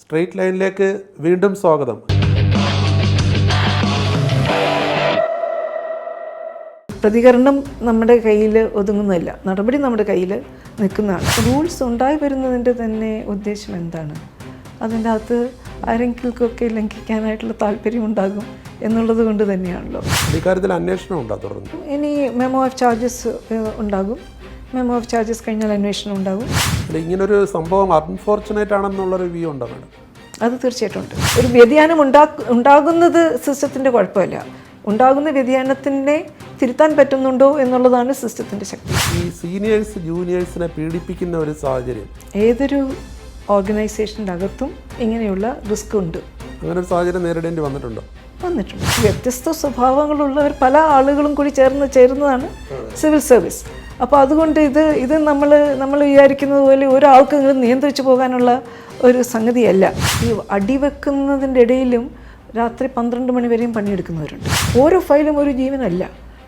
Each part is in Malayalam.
സ്ട്രെയിറ്റ് ലൈനിലേക്ക് വീണ്ടും സ്വാഗതം. പ്രതികരണം നമ്മുടെ കയ്യിൽ ഒതുങ്ങുന്നില്ല, നടപടി നമ്മുടെ കയ്യിൽ നിൽക്കുന്നതാണ്. റൂൾസ് ഉണ്ടായി വരുന്നതിൻ്റെ തന്നെ ഉദ്ദേശം എന്താണ്? അതിൻ്റെ അകത്ത് ആരെങ്കിലുമൊക്കെ ലംഘിക്കാനായിട്ടുള്ള താല്പര്യം ഉണ്ടാകും എന്നുള്ളത് കൊണ്ട് തന്നെയാണല്ലോ. ഇക്കാര്യത്തിൽ അന്വേഷണം ഉണ്ടാകും തുടർന്ന്. ഇനി മെമ്മോ ഓഫ് ചാർജസ് ഉണ്ടാകും. മെമ്മോ ഓഫ് ചാർജസ് കഴിഞ്ഞാൽ അന്വേഷണം ഉണ്ടാകും. ഇങ്ങനൊരു സംഭവം അൺഫോർച്ചുനേറ്റ് ആണെന്നുള്ളൊരു വ്യൂ ഉണ്ടോ മാഡം? അത് തീർച്ചയായിട്ടും ഉണ്ട്. ഒരു വ്യതിയാനം ഉണ്ടാകുന്നത് സിസ്റ്റത്തിൻ്റെ കുഴപ്പമില്ല. ഉണ്ടാകുന്ന വ്യതിയാനത്തിനെ തിരുത്താൻ പറ്റുന്നുണ്ടോ എന്നുള്ളതാണ് സിസ്റ്റത്തിൻ്റെ ശക്തി. ഈ സീനിയേഴ്സ് ജൂനിയേഴ്സിനെ പീഡിപ്പിക്കുന്ന ഒരു സാഹചര്യം ഏതൊരു ഓർഗനൈസേഷൻ്റെ അകത്തും ഇങ്ങനെയുള്ള റിസ്ക് ഉണ്ട്. അങ്ങനെ ഒരു സാഹചര്യം നേരിടേണ്ടി വന്നിട്ടുണ്ടോ? വന്നിട്ടുണ്ട്. വ്യത്യസ്ത സ്വഭാവങ്ങളുള്ളവർ പല ആളുകളും കൂടി ചേരുന്നതാണ് സിവിൽ സർവീസ്. അപ്പോൾ അതുകൊണ്ട് ഇത് നമ്മൾ വിചാരിക്കുന്നത് പോലെ ഒരാൾക്ക് നിയന്ത്രിച്ചു പോകാനുള്ള ഒരു സംഗതിയല്ല. ഈ അടിവെക്കുന്നതിൻ്റെ ഇടയിലും രാത്രി 12 മണി വരെയും പണിയെടുക്കുന്നവരുണ്ട്. ഓരോ ഫയലും ഒരു ജീവനല്ല,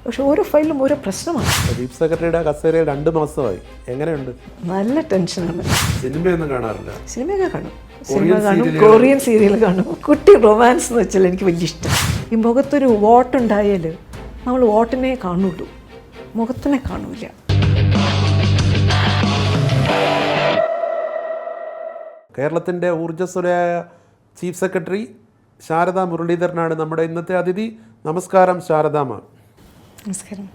പക്ഷെ ഓരോ ഫയലും ഓരോ പ്രശ്നമാണ്. ചീഫ് സെക്രട്ടറിയുടെ കസേരയിൽ 2 മാസമായി. എങ്ങനെയുണ്ട്? നല്ല ടെൻഷനാണ്. സിനിമയൊന്നും കാണാറില്ല? സിനിമയൊക്കെ കാണും. സിനിമ കാണും, കൊറിയൻ സീരിയൽ കാണും. കുട്ടി റൊമാൻസ് എന്ന് വെച്ചാൽ എനിക്ക് വലിയ ഇഷ്ടം. ഈ മുഖത്തൊരു വോട്ടുണ്ടായാൽ നമ്മൾ വോട്ടിനെ കാണുള്ളൂ, മുഖത്തിനെ കാണൂല. കേരളത്തിൻ്റെ ഊർജ്ജസ്വലയായ ചീഫ് സെക്രട്ടറി ശാരദ മുരളീധരനാണ് നമ്മുടെ ഇന്നത്തെ അതിഥി. നമസ്കാരം ശാരദ മാം. നമസ്കാരം.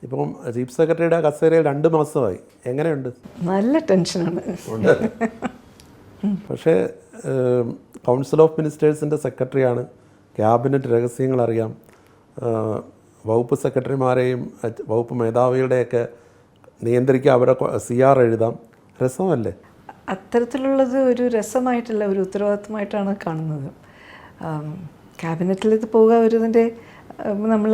ഇപ്പം ചീഫ് സെക്രട്ടറിയുടെ കസേരയിൽ 2 മാസമായി. എങ്ങനെയുണ്ട്? നല്ല ടെൻഷനാണ്. പക്ഷേ കൗൺസിൽ ഓഫ് മിനിസ്റ്റേഴ്സിൻ്റെ സെക്രട്ടറിയാണ്. ക്യാബിനറ്റ് രഹസ്യങ്ങൾ അറിയാം. വകുപ്പ് സെക്രട്ടറിമാരെയും വകുപ്പ് മേധാവികളുടെയൊക്കെ നിയന്ത്രിക്കുക, അവരെ CR എഴുതാം. രസമല്ലേ? അത്തരത്തിലുള്ളത് ഒരു രസമായിട്ടല്ല, ഒരു ഉത്തരവാദിത്തമായിട്ടാണ് കാണുന്നത്. ക്യാബിനറ്റിൽ ഇത് പോവുക ഇതിൻ്റെ നമ്മൾ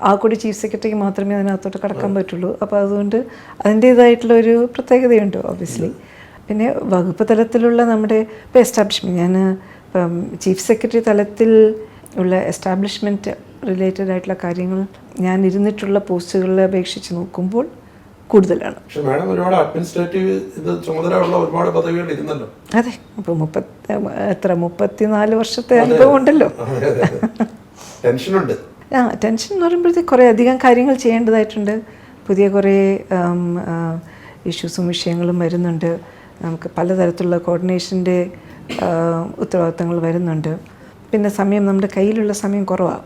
ആ കൂടി ചീഫ് സെക്രട്ടറിക്ക് മാത്രമേ അതിനകത്തോട്ട് കടക്കാൻ പറ്റുള്ളൂ. അപ്പോൾ അതുകൊണ്ട് അതിൻ്റേതായിട്ടുള്ളൊരു പ്രത്യേകതയുണ്ട് ഓബിയസ്ലി. പിന്നെ വകുപ്പ് തലത്തിലുള്ള നമ്മുടെ ഇപ്പോൾ എസ്റ്റാബ്ലിഷ്മെൻറ്റ്, ഞാൻ ഇപ്പം ചീഫ് സെക്രട്ടറി തലത്തിൽ ഉള്ള എസ്റ്റാബ്ലിഷ്മെൻറ്റ് റിലേറ്റഡ് ആയിട്ടുള്ള കാര്യങ്ങൾ ഞാൻ ഇരുന്നിട്ടുള്ള പോസ്റ്റുകളെ അപേക്ഷിച്ച് നോക്കുമ്പോൾ കൂടുതലാണ്. പക്ഷേ മാഡം ഒരുപാട് അഡ്മിനിസ്ട്രേറ്റീവ് ചുമതലയുള്ള ഒരുപാട് പദവികൾ ഇരുന്നല്ലോ. അതെ, അപ്പോൾ 34 വർഷത്തെ അനുഭവം ഉണ്ടല്ലോ. ടെൻഷനുണ്ട്. ടെൻഷൻ എന്ന് പറയുമ്പോഴത്തേക്ക് കുറേ അധികം കാര്യങ്ങൾ ചെയ്യേണ്ടതായിട്ടുണ്ട്. പുതിയ കുറേ ഇഷ്യൂസും വിഷയങ്ങളും വരുന്നുണ്ട്. നമുക്ക് പലതരത്തിലുള്ള കോർഡിനേഷൻ്റെ ഉത്തരവാദിത്തങ്ങൾ വരുന്നുണ്ട്. പിന്നെ നമ്മുടെ കയ്യിലുള്ള സമയം കുറവാണ്.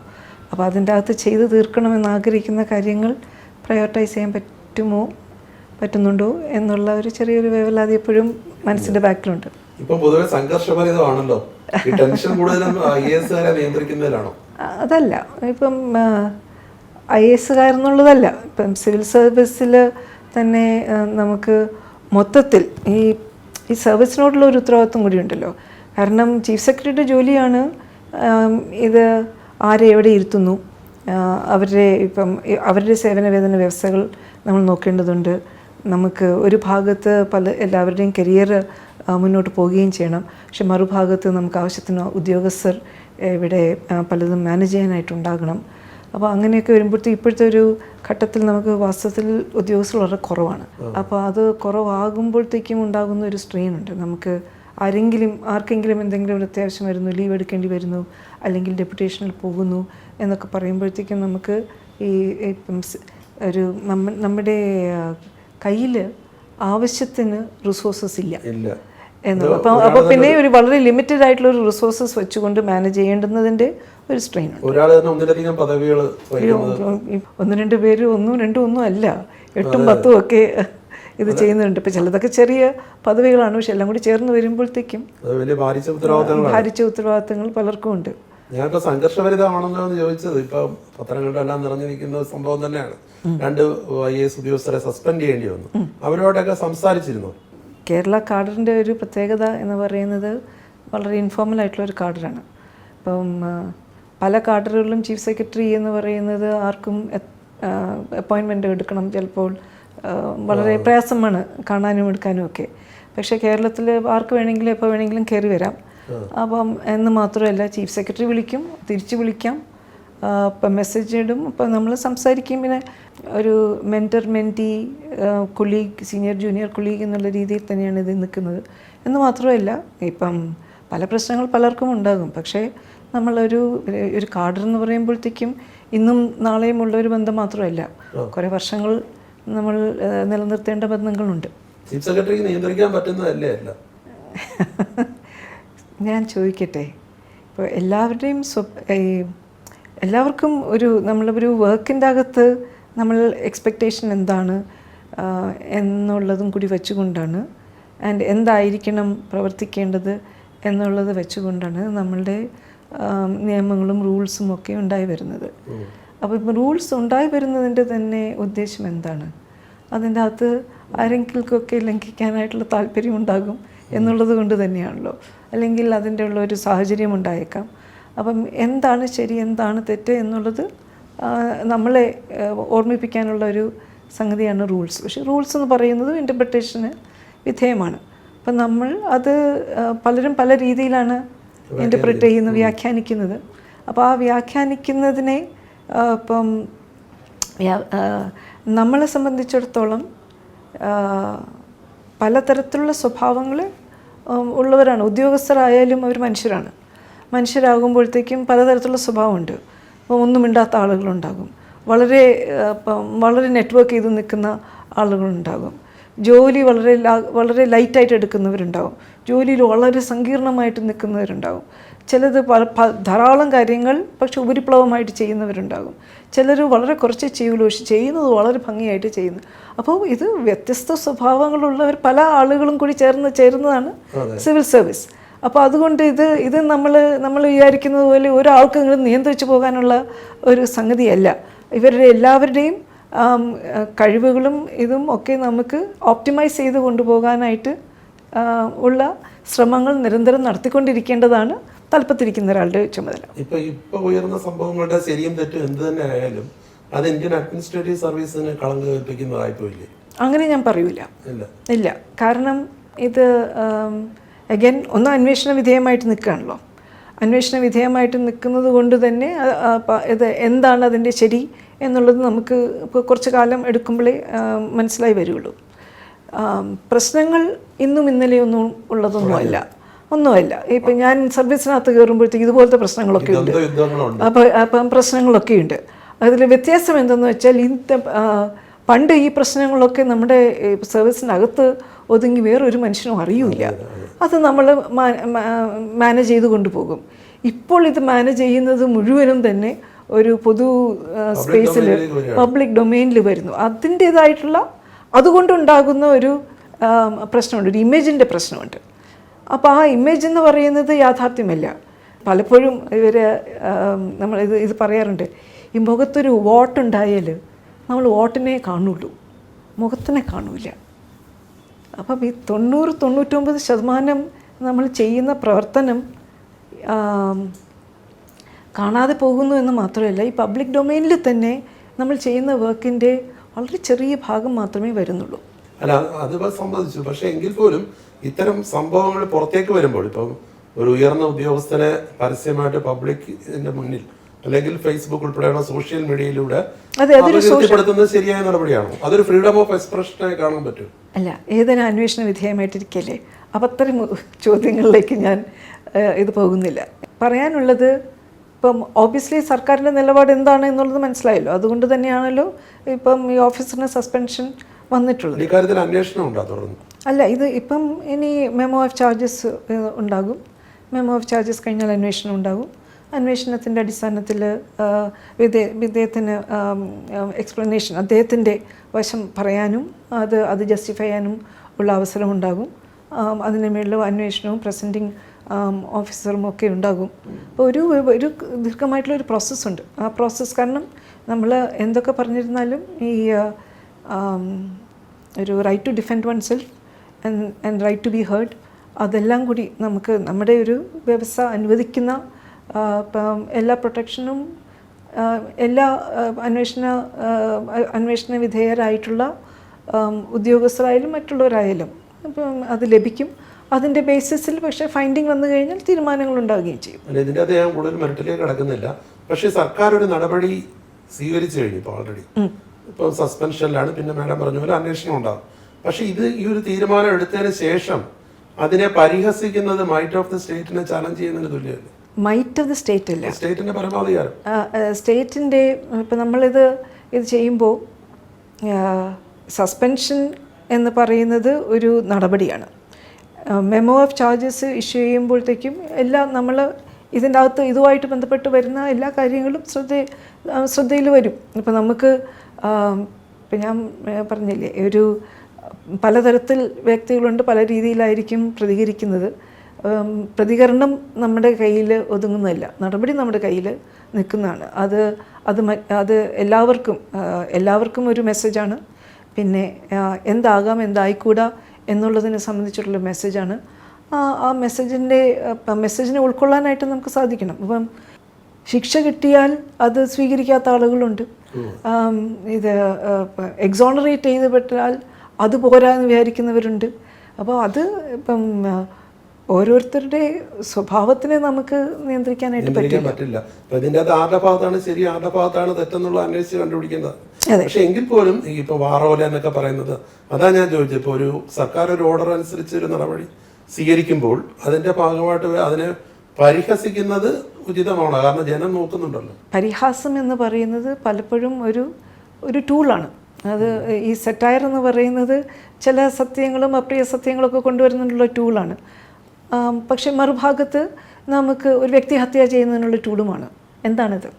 അപ്പോൾ അതിൻ്റെ അകത്ത് ചെയ്ത് തീർക്കണമെന്ന് ആഗ്രഹിക്കുന്ന കാര്യങ്ങൾ പ്രയോറിറ്റൈസ് ചെയ്യാൻ പറ്റുന്നുണ്ടോ എന്നുള്ള ഒരു ചെറിയൊരു വേവലാതി എപ്പോഴും മനസ്സിൻ്റെ ബാക്കിലുണ്ട്. ഇപ്പം പൊതുവെ സംഘർഷഭരിതമാണല്ലോ. ടെൻഷൻ കൂടുതലും IAS-കാരെ നിയന്ത്രിക്കുന്നതിലാണോ? അതല്ല, ഇപ്പം IAS-കാരെന്നുള്ളതല്ല, ഇപ്പം സിവിൽ സർവീസിൽ തന്നെ നമുക്ക് മൊത്തത്തിൽ ഈ സർവീസിനോടുള്ള ഒരു ഉത്തരവാദിത്വം കൂടി ഉണ്ടല്ലോ. കാരണം ചീഫ് സെക്രട്ടറിയുടെ ജോലിയാണ് ഇത് ആരെ എവിടെ ഇരുത്തുന്നു, അവരുടെ സേവന വേതന വ്യവസ്ഥകൾ നമ്മൾ നോക്കേണ്ടതുണ്ട്. നമുക്ക് ഒരു ഭാഗത്ത് എല്ലാവരുടെയും കരിയർ മുന്നോട്ട് പോവുകയും ചെയ്യണം. പക്ഷെ മറുഭാഗത്ത് നമുക്ക് ആവശ്യത്തിന് ഉദ്യോഗസ്ഥർ ഇവിടെ പലതും മാനേജ് ചെയ്യാനായിട്ടുണ്ടാകണം. അപ്പോൾ അങ്ങനെയൊക്കെ വരുമ്പോഴത്തേക്ക് ഇപ്പോഴത്തെ ഒരു ഘട്ടത്തിൽ നമുക്ക് വാസ്തവത്തിൽ ഉദ്യോഗസ്ഥർ വളരെ കുറവാണ്. അപ്പോൾ അത് കുറവാകുമ്പോഴത്തേക്കും ഉണ്ടാകുന്ന ഒരു സ്ട്രെയിൻ ഉണ്ട്. നമുക്ക് ആർക്കെങ്കിലും എന്തെങ്കിലും ഒരു അത്യാവശ്യം വരുന്നു, ലീവ് എടുക്കേണ്ടി വരുന്നു, അല്ലെങ്കിൽ ഡെപ്യൂട്ടേഷനിൽ പോകുന്നു എന്നൊക്കെ പറയുമ്പോഴത്തേക്കും നമുക്ക് ഇപ്പം നമ്മുടെ കയ്യിൽ ആവശ്യത്തിന് റിസോഴ്സസ് ഇല്ല എന്നുള്ളത്. അപ്പോൾ പിന്നെ ഒരു വളരെ ലിമിറ്റഡ് ആയിട്ടുള്ള ഒരു റിസോഴ്സസ് വെച്ചുകൊണ്ട് മാനേജ് ചെയ്യേണ്ടുന്നതിൻ്റെ ഒരു സ്ട്രെയിൻ ഉണ്ട്. 1-2 പേര് 1-2 അല്ല, 8-10 ഒക്കെ ഇത് ചെയ്യുന്നുണ്ട്. ഇപ്പം ചിലതൊക്കെ ചെറിയ പദവികളാണ്, പക്ഷെ എല്ലാം കൂടി ചേർന്ന് വരുമ്പോഴത്തേക്കും ഭാരിച്ച ഉത്തരവാദിത്തങ്ങൾ പലർക്കും ഉണ്ട്. ഞാനിപ്പോൾ സംഘർഷഭരിതമാണെന്നോ എന്ന് ചോദിച്ചത്, ഇപ്പം പത്രങ്ങളിലെല്ലാം നിറഞ്ഞിരിക്കുന്ന സംഭവം തന്നെയാണ്. 2 IAS ഉദ്യോഗസ്ഥരെ സസ്പെൻഡ് ചെയ്യേണ്ടി വന്നു. അവരോടൊക്കെ സംസാരിച്ചിരുന്നു. കേരള കാഡറിൻ്റെ ഒരു പ്രത്യേകത എന്ന് പറയുന്നത് വളരെ ഇൻഫോർമൽ ആയിട്ടുള്ളൊരു കാഡറാണ്. ഇപ്പം പല കാഡറുകളിലും ചീഫ് സെക്രട്ടറി എന്ന് പറയുന്നത് ആർക്കും അപ്പോയിൻമെൻ്റ് എടുക്കണം, ചിലപ്പോൾ വളരെ പ്രയാസമാണ് കാണാനും എടുക്കാനും ഒക്കെ. പക്ഷേ കേരളത്തിൽ ആർക്ക് വേണമെങ്കിലും എപ്പോൾ വേണമെങ്കിലും കയറി വരാം. അപ്പം എന്ന് മാത്രമല്ല, ചീഫ് സെക്രട്ടറി വിളിക്കും, തിരിച്ച് വിളിക്കാം, ഇപ്പം മെസ്സേജ് ഇടും, ഇപ്പം നമ്മൾ സംസാരിക്കും. പിന്നെ ഒരു mentor Menti colleague, senior junior colleague എന്നുള്ള രീതിയിൽ തന്നെയാണ് ഇത് നിൽക്കുന്നത്. എന്ന് മാത്രമല്ല, ഇപ്പം പല പ്രശ്നങ്ങൾ പലർക്കും ഉണ്ടാകും. പക്ഷേ നമ്മളൊരു കാഡർ എന്ന് പറയുമ്പോഴത്തേക്കും ഇന്നും നാളെയും ഉള്ളൊരു ബന്ധം മാത്രമല്ല, കുറേ വർഷങ്ങൾ നമ്മൾ നിലനിർത്തേണ്ട ബന്ധങ്ങളുണ്ട്. ചീഫ് സെക്രട്ടറിക്ക് നിയന്ത്രിക്കാൻ പറ്റുന്നതല്ലേ അല്ല? ഞാൻ ചോദിക്കട്ടെ, ഇപ്പോൾ എല്ലാവർക്കും നമ്മളൊരു വർക്കിൻ്റെ അകത്ത് നമ്മൾ എക്സ്പെക്റ്റേഷൻ എന്താണ് എന്നുള്ളതും കൂടി വെച്ചുകൊണ്ടാണ്, ആൻഡ് എന്തായിരിക്കണം പ്രവർത്തിക്കേണ്ടത് എന്നുള്ളത് വെച്ചുകൊണ്ടാണ് നമ്മളുടെ നിയമങ്ങളും റൂൾസും ഒക്കെ ഉണ്ടായി വരുന്നത്. അപ്പോൾ ഇപ്പോൾ റൂൾസ് ഉണ്ടായി വരുന്നതിൻ്റെ തന്നെ ഉദ്ദേശം എന്താണ്? അതിൻ്റെ അകത്ത് ആരെങ്കിലുമൊക്കെ ലംഘിക്കാനായിട്ടുള്ള താല്പര്യം ഉണ്ടാകും എന്നുള്ളത് കൊണ്ട് തന്നെയാണല്ലോ, അല്ലെങ്കിൽ അതിൻ്റെ ഉള്ള ഒരു സാഹചര്യം ഉണ്ടായേക്കാം. അപ്പം എന്താണ് ശരി എന്താണ് തെറ്റ് എന്നുള്ളത് നമ്മളെ ഓർമ്മിപ്പിക്കാനുള്ള ഒരു സംഗതിയാണ് റൂൾസ്. പക്ഷേ റൂൾസ് എന്ന് പറയുന്നത് ഇൻ്റർപ്രിട്ടേഷന് വിധേയമാണ്. അപ്പം നമ്മൾ അത് പലരും പല രീതിയിലാണ് ഇൻ്റർപ്രിറ്റ് ചെയ്യുന്നത്, വ്യാഖ്യാനിക്കുന്നത്. അപ്പോൾ ആ വ്യാഖ്യാനിക്കുന്നതിനെ ഇപ്പം നമ്മളെ സംബന്ധിച്ചിടത്തോളം പലതരത്തിലുള്ള സ്വഭാവങ്ങൾ ഉള്ളവരാണ്. ഉദ്യോഗസ്ഥരായാലും അവർ മനുഷ്യരാകുമ്പോഴത്തേക്കും പലതരത്തിലുള്ള സ്വഭാവമുണ്ട്. അപ്പോൾ ഒന്നും മിണ്ടാത്ത ആളുകളുണ്ടാകും, വളരെ നെറ്റ്വർക്ക് ചെയ്ത് നിൽക്കുന്ന ആളുകളുണ്ടാകും, ജോലി വളരെ ലൈറ്റായിട്ട് എടുക്കുന്നവരുണ്ടാകും, ജോലിയിൽ വളരെ സങ്കീർണമായിട്ട് നിൽക്കുന്നവരുണ്ടാകും, ചിലത് ധാരാളം കാര്യങ്ങൾ പക്ഷെ ഉപരിപ്ലവമായിട്ട് ചെയ്യുന്നവരുണ്ടാകും, ചിലർ വളരെ കുറച്ച് ചെയ്യുള്ളൂ പക്ഷെ ചെയ്യുന്നത് വളരെ ഭംഗിയായിട്ട് ചെയ്യുന്നു. അപ്പോൾ ഇത് വ്യത്യസ്ത സ്വഭാവങ്ങളുള്ളവർ പല ആളുകളും കൂടി ചേരുന്നതാണ് സിവിൽ സർവീസ്. അപ്പോൾ അതുകൊണ്ട് ഇത് നമ്മൾ വിചാരിക്കുന്നത് പോലെ ഒരാൾക്ക് ഇങ്ങനെ നിയന്ത്രിച്ചു പോകാനുള്ള ഒരു സംഗതിയല്ല. ഇവരുടെ എല്ലാവരുടെയും കഴിവുകളും ഇതും ഒക്കെ നമുക്ക് ഓപ്റ്റിമൈസ് ചെയ്ത് കൊണ്ടുപോകാനായിട്ട് ഉള്ള ശ്രമങ്ങൾ നിരന്തരം നടത്തിക്കൊണ്ടിരിക്കേണ്ടതാണ് തലപ്പത്തിരിക്കുന്ന ഒരാളുടെ ചുമതല. ഇപ്പൊ ഉയർന്ന സംഭവങ്ങളുടെ ശരിയും തെറ്റും എന്ത് തന്നെ ആയാലും അത് ഇന്ത്യൻ അഡ്മിനിസ്ട്രേറ്റീവ് സർവീസിന് കളങ്കം കൽപ്പിക്കുന്നതായിപ്പോയില്ലേ? അങ്ങനെ ഞാൻ പറയൂല, ഇല്ല. കാരണം ഇത് അഗൈൻ ഒന്ന് അന്വേഷണ വിധേയമായിട്ട് നിൽക്കുകയാണല്ലോ. അന്വേഷണ വിധേയമായിട്ട് നിൽക്കുന്നത് കൊണ്ട് തന്നെ ഇത് എന്താണ് അതിൻ്റെ ശരി എന്നുള്ളത് നമുക്ക് ഇപ്പോൾ കുറച്ച് കാലം എടുക്കുമ്പോഴേ മനസ്സിലായി വരുള്ളൂ. പ്രശ്നങ്ങൾ ഇന്നും ഇന്നലെയൊന്നും ഉള്ളതൊന്നുമല്ല. ഇപ്പം ഞാൻ സർവീസിനകത്ത് കയറുമ്പോഴത്തേക്ക് ഇതുപോലത്തെ പ്രശ്നങ്ങളൊക്കെ ഉണ്ട്. അപ്പം പ്രശ്നങ്ങളൊക്കെ ഉണ്ട്. അതിൽ വ്യത്യാസം എന്തെന്ന് വെച്ചാൽ പണ്ട് ഈ പ്രശ്നങ്ങളൊക്കെ നമ്മുടെ സർവീസിനകത്ത് ഒതുങ്ങി വേറൊരു മനുഷ്യനും അറിയില്ല. അത് നമ്മൾ മാനേജ് ചെയ്ത് കൊണ്ടുപോകും. ഇപ്പോൾ ഇത് മാനേജ് ചെയ്യുന്നത് മുഴുവനും തന്നെ ഒരു പൊതു സ്പേസിൽ പബ്ലിക് ഡൊമെയിനിൽ വരുന്നു. അതിൻ്റേതായിട്ടുള്ള അതുകൊണ്ടുണ്ടാകുന്ന ഒരു പ്രശ്നമുണ്ട്, ഒരു ഇമേജിൻ്റെ പ്രശ്നമുണ്ട്. അപ്പോൾ ആ ഇമേജ് എന്ന് പറയുന്നത് യാഥാർത്ഥ്യമല്ല. പലപ്പോഴും നമ്മൾ ഇത് പറയാറുണ്ട്, ഈ മുഖത്തൊരു വോട്ടുണ്ടായാൽ നമ്മൾ വോട്ടിനെ കാണുള്ളൂ, മുഖത്തിനെ കാണൂല. അപ്പം ഈ 90-99% നമ്മൾ ചെയ്യുന്ന പ്രവർത്തനം കാണാതെ പോകുന്നു എന്ന് മാത്രമല്ല, ഈ പബ്ലിക് ഡൊമെയിനിൽ തന്നെ നമ്മൾ ചെയ്യുന്ന വർക്കിൻ്റെ വളരെ ചെറിയ ഭാഗം മാത്രമേ വരുന്നുള്ളൂ. അല്ല, അത് സമ്മതിച്ചു. പക്ഷേ എങ്കിൽ പോലും ഇത്തരം സംഭവങ്ങൾ പുറത്തേക്ക് വരുമ്പോൾ ഇപ്പം ഒരു ഉയർന്ന ഉദ്യോഗസ്ഥനെ പരസ്യമായിട്ട് പബ്ലിക്കിന്റെ മുന്നിൽ അല്ലെങ്കിൽ ഫേസ്ബുക്ക് ഉൾപ്പെടെയുള്ള സോഷ്യൽ മീഡിയയിലൂടെ അപകീർത്തിപ്പെടുത്തുന്നത് ശരിയായ നടപടിയാണോ? അതൊരു ഫ്രീഡം ഓഫ് എക്സ്പ്രഷനായി കാണാൻ പറ്റും? അല്ല, ഏതൊരു അന്വേഷണ വിധേയമായിട്ടിരിക്കല്ലേ. അപ്പം അത്തരം ചോദ്യങ്ങളിലേക്ക് ഞാൻ ഇത് പോകുന്നില്ല. പറയാനുള്ളത്, ഇപ്പം ഓബ്വിയസ്ലി സർക്കാരിൻ്റെ നിലപാട് എന്താണ് എന്നുള്ളത് മനസ്സിലായല്ലോ. അതുകൊണ്ട് തന്നെയാണല്ലോ ഇപ്പം ഈ ഓഫീസറിന് സസ്പെൻഷൻ വന്നിട്ടുള്ളത്. ഇക്കാര്യത്തിൽ അന്വേഷണം ഉണ്ടോ തുടർന്ന്? അല്ല, ഇത് ഇപ്പം ഇനി മെമ്മോ ഓഫ് ചാർജസ് ഉണ്ടാകും. മെമ്മോ ഓഫ് ചാർജസ് കഴിഞ്ഞാൽ അന്വേഷണം ഉണ്ടാകും. അന്വേഷണത്തിൻ്റെ അടിസ്ഥാനത്തിൽ ഇദ്ദേഹത്തിന് എക്സ്പ്ലനേഷൻ, അദ്ദേഹത്തിൻ്റെ വശം പറയാനും അത് ജസ്റ്റിഫൈ ചെയ്യാനും ഉള്ള അവസരമുണ്ടാകും. അതിന് മേളിൽ അന്വേഷണവും പ്രസൻറ്റിങ് ഓഫീസറും ഒക്കെ ഉണ്ടാകും. അപ്പോൾ ഒരു ദീർഘമായിട്ടുള്ളൊരു പ്രോസസ്സുണ്ട്. ആ പ്രോസസ്സ് കാരണം നമ്മൾ എന്തൊക്കെ പറഞ്ഞിരുന്നാലും ഈ ഒരു right to defend oneself and right to be heard, അതെല്ലാം കൂടി നമുക്ക് നമ്മുടെ ഒരു വ്യവസ്ഥ അനുവദിക്കുന്ന എല്ലാ പ്രൊട്ടക്ഷനും എല്ലാ അന്വേഷണ വിധേയരായിട്ടുള്ള ഉദ്യോഗസ്ഥരായാലും മറ്റുള്ളവരായാലും അപ്പം അത് ലഭിക്കും. അതിൻ്റെ ബേസിസിൽ പക്ഷേ ഫൈൻഡിങ് വന്നു കഴിഞ്ഞാൽ തീരുമാനങ്ങൾ ഉണ്ടാവുകയും ചെയ്യും. അല്ല, ഇതിൻ്റെ അത് ഞാൻ കൂടുതൽ മെറിറ്റിലേക്ക് കടക്കുന്നില്ല. പക്ഷേ സർക്കാർ ഒരു നടപടി സ്വീകരിച്ചു കഴിഞ്ഞു. ഇപ്പോൾ ഓൾറെഡി ഇപ്പോൾ സസ്പെൻഷനിലാണ്. പിന്നെ മാഡം പറഞ്ഞ പോലെ അന്വേഷണം ഉണ്ടാകും. പക്ഷേ ഈ ഒരു തീരുമാനം എടുത്തതിന് ശേഷം അതിനെ പരിഹസിക്കുന്നത് മൈറ്റ് ഓഫ് ദി സ്റ്റേറ്റിനെ ചലഞ്ച് ചെയ്യുന്നതിന് തുല്യമല്ലേ? മൈറ്റ് ഓഫ് ദി സ്റ്റേറ്റ് അല്ല, സ്റ്റേറ്റിന്റെ പരമാധികാരം. സ്റ്റേറ്റിൻ്റെ ഇപ്പം നമ്മളിത് ചെയ്യുമ്പോൾ സസ്പെൻഷൻ എന്ന് പറയുന്നത് ഒരു നടപടിയാണ്. മെമ്മോ ഓഫ് ചാർജസ് ഇഷ്യൂ ചെയ്യുമ്പോഴത്തേക്കും എല്ലാം നമ്മൾ ഇതിൻ്റെ അകത്ത് ഇതുമായിട്ട് ബന്ധപ്പെട്ട് വരുന്ന എല്ലാ കാര്യങ്ങളും ശ്രദ്ധയിൽ വരും. ഇപ്പം നമുക്ക് ഇപ്പം ഞാൻ പറഞ്ഞില്ലേ, ഒരു പലതരത്തിൽ വ്യക്തികളുണ്ട്, പല രീതിയിലായിരിക്കും പ്രതികരിക്കുന്നത്. പ്രതികരണം നമ്മുടെ കയ്യിൽ ഒതുങ്ങുന്നതല്ല, നടപടി നമ്മുടെ കയ്യിൽ നിൽക്കുന്നതാണ്. അത് എല്ലാവർക്കും ഒരു മെസ്സേജാണ്. പിന്നെ എന്താകാം എന്തായിക്കൂടാ എന്നുള്ളതിനെ സംബന്ധിച്ചിട്ടുള്ള മെസ്സേജാണ്. ആ മെസ്സേജിനെ ഉൾക്കൊള്ളാനായിട്ട് നമുക്ക് സാധിക്കണം. അപ്പം ശിക്ഷ കിട്ടിയാൽ അത് സ്വീകരിക്കാത്ത ആളുകളുണ്ട്. ഇത് എക്സോണറേറ്റ് ചെയ്ത് പെട്ടാൽ അത് പോരാന്ന് വിചാരിക്കുന്നവരുണ്ട്. അപ്പോൾ അത് ഇപ്പം ഓരോരുത്തരുടെ സ്വഭാവത്തിനെ നമുക്ക് നിയന്ത്രിക്കാനായിട്ട് പറ്റില്ല. ഇതിന്റെ അത് ആരുടെ ഭാഗത്താണ് ശരി, ആരുടെ ഭാഗത്താണ് തെറ്റെന്നുള്ള അന്വേഷിച്ച് കണ്ടുപിടിക്കുന്നത്. പക്ഷെ എങ്കിൽ പോലും ഇപ്പൊ വാറോല എന്നൊക്കെ പറയുന്നത്, അതാ ഞാൻ ചോദിച്ചത്. ഇപ്പൊ ഒരു സർക്കാർ ഒരു ഓർഡർ അനുസരിച്ച് ഒരു നടപടി സ്വീകരിക്കുമ്പോൾ അതിന്റെ ഭാഗമായിട്ട് അതിനെ പരിഹസിക്കുന്നത് ഉചിതമാണ്. കാരണം ജനം നോക്കുന്നുണ്ടല്ലോ. പരിഹാസം എന്ന് പറയുന്നത് പലപ്പോഴും ഒരു ടൂളാണ്. അത് ഈ സെറ്റയർ എന്ന് പറയുന്നത് ചില സത്യങ്ങളും അപ്രിയ സത്യങ്ങളൊക്കെ കൊണ്ടുവരുന്നതിനുള്ള ടൂളാണ്. പക്ഷെ മറുഭാഗത്ത് നമുക്ക് ഒരു വ്യക്തി ഹത്യ ചെയ്യുന്നതിനുള്ള ടൂളുമാണ്. എന്താണിത്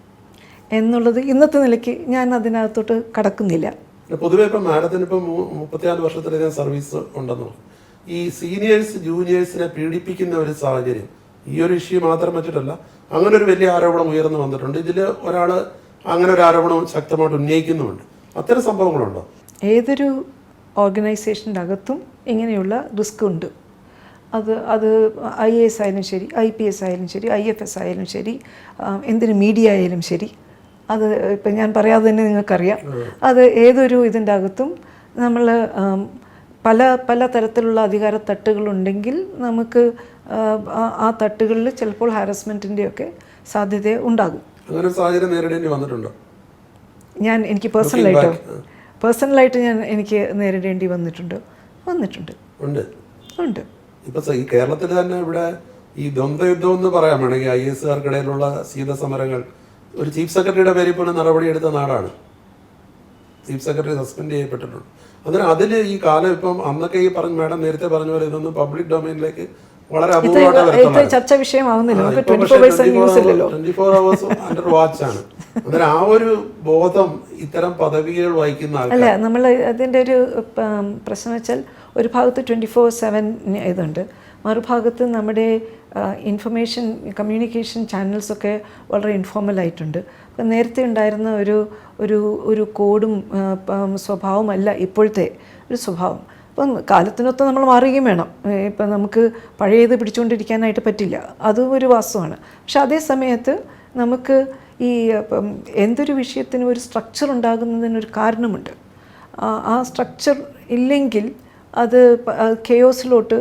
എന്നുള്ളത് ഇന്നത്തെ നിലയ്ക്ക് ഞാൻ അതിനകത്തോട്ട് കടക്കുന്നില്ല. പൊതുവെ ഇപ്പം മാഡത്തിന് ഇപ്പം 34 വർഷത്തിലധികം സർവീസ് ഉണ്ടെന്നു. ഈ സീനിയേഴ്സ് ജൂനിയേഴ്സിനെ പീഡിപ്പിക്കുന്ന ഒരു സാഹചര്യം ഈ ഒരു ഇഷ്യൂ മാത്രം വെച്ചിട്ടല്ല, അങ്ങനെ ഒരു വലിയ ആരോപണം ഉയർന്നു വന്നിട്ടുണ്ട്. ഇതിൽ ഒരാൾ അങ്ങനെ ഒരു ആരോപണം ശക്തമായിട്ട് ഉന്നയിക്കുന്നുമുണ്ട്. അത്തരം സംഭവങ്ങളുണ്ടോ? ഏതൊരു ഓർഗനൈസേഷൻ്റെ അകത്തും ഇങ്ങനെയുള്ള റിസ്ക് ഉണ്ട്. അത് IAS ആയാലും ശരി, IPS ആയാലും ശരി, IFS ആയാലും ശരി, എന്തിന് മീഡിയ ആയാലും ശരി, അത് ഇപ്പം ഞാൻ പറയാതെ തന്നെ നിങ്ങൾക്കറിയാം. അത് ഏതൊരു ഇതിൻ്റെ അകത്തും നമ്മൾ പല തരത്തിലുള്ള അധികാര തട്ടുകളുണ്ടെങ്കിൽ നമുക്ക് ആ തട്ടുകളിൽ ചിലപ്പോൾ ഹാരസ്മെൻറ്റിൻ്റെയൊക്കെ സാധ്യത ഉണ്ടാകും. അങ്ങനെ ഒരു സാഹചര്യം നേരിടേണ്ടി വന്നിട്ടുണ്ടോ? എനിക്ക് പേഴ്സണലായിട്ട് എനിക്ക് നേരിടേണ്ടി വന്നിട്ടുണ്ട്. ഇപ്പൊ ഈ കേരളത്തിൽ തന്നെ ഇവിടെ ഈ ദ്വന്ദ്വയുദ്ധം എന്ന് പറയാൻ വേണമെങ്കിൽ IAS-കാർക്കിടയിലുള്ള ശീതസമരങ്ങൾ, ഒരു ചീഫ് സെക്രട്ടറിയുടെ പേരിൽ പോലും നടപടിയെടുത്ത നാടാണ്. ചീഫ് സെക്രട്ടറി സസ്പെൻഡ് ചെയ്യപ്പെട്ടിട്ടുണ്ട്. അതിൽ ഈ കാലം ഇപ്പം അന്നൊക്കെ ഈ മാഡം നേരത്തെ പറഞ്ഞ പോലെ ഇതൊന്നും പബ്ലിക് ഡൊമൈനിലേക്ക് വളരെ അപൂർവമായിട്ട് ചർച്ചാ വിഷയമാവുന്നില്ല. 24 hours അണ്ടർ വാച്ച് ആണ്. അന്നേരം ആ ഒരു ബോധം ഇത്തരം പദവികൾ വഹിക്കുന്ന അല്ല, നമ്മൾ അതിൻ്റെ ഒരു പ്രശ്നം വെച്ചാൽ ഒരു ഭാഗത്ത് 24/7 ഇതുണ്ട്, മറുഭാഗത്ത് നമ്മുടെ ഇൻഫർമേഷൻ കമ്മ്യൂണിക്കേഷൻ ചാനൽസൊക്കെ വളരെ ഇൻഫോർമലായിട്ടുണ്ട്. അപ്പം നേരത്തെ ഉണ്ടായിരുന്ന ഒരു കോഡും സ്വഭാവമല്ല ഇപ്പോഴത്തെ ഒരു സ്വഭാവം. അപ്പം കാലത്തിനൊത്ത് നമ്മൾ മാറുകയും വേണം. ഇപ്പം നമുക്ക് പഴയത് പിടിച്ചുകൊണ്ടിരിക്കാനായിട്ട് പറ്റില്ല, അതും ഒരു വാസ്തവമാണ്. പക്ഷെ അതേ സമയത്ത് നമുക്ക് ഈ എന്തൊരു വിഷയത്തിനും ഒരു സ്ട്രക്ചർ ഉണ്ടാകുന്നതിനൊരു കാരണമുണ്ട്. ആ സ്ട്രക്ചർ ഇല്ലെങ്കിൽ അത് കെയോസിലോട്ട്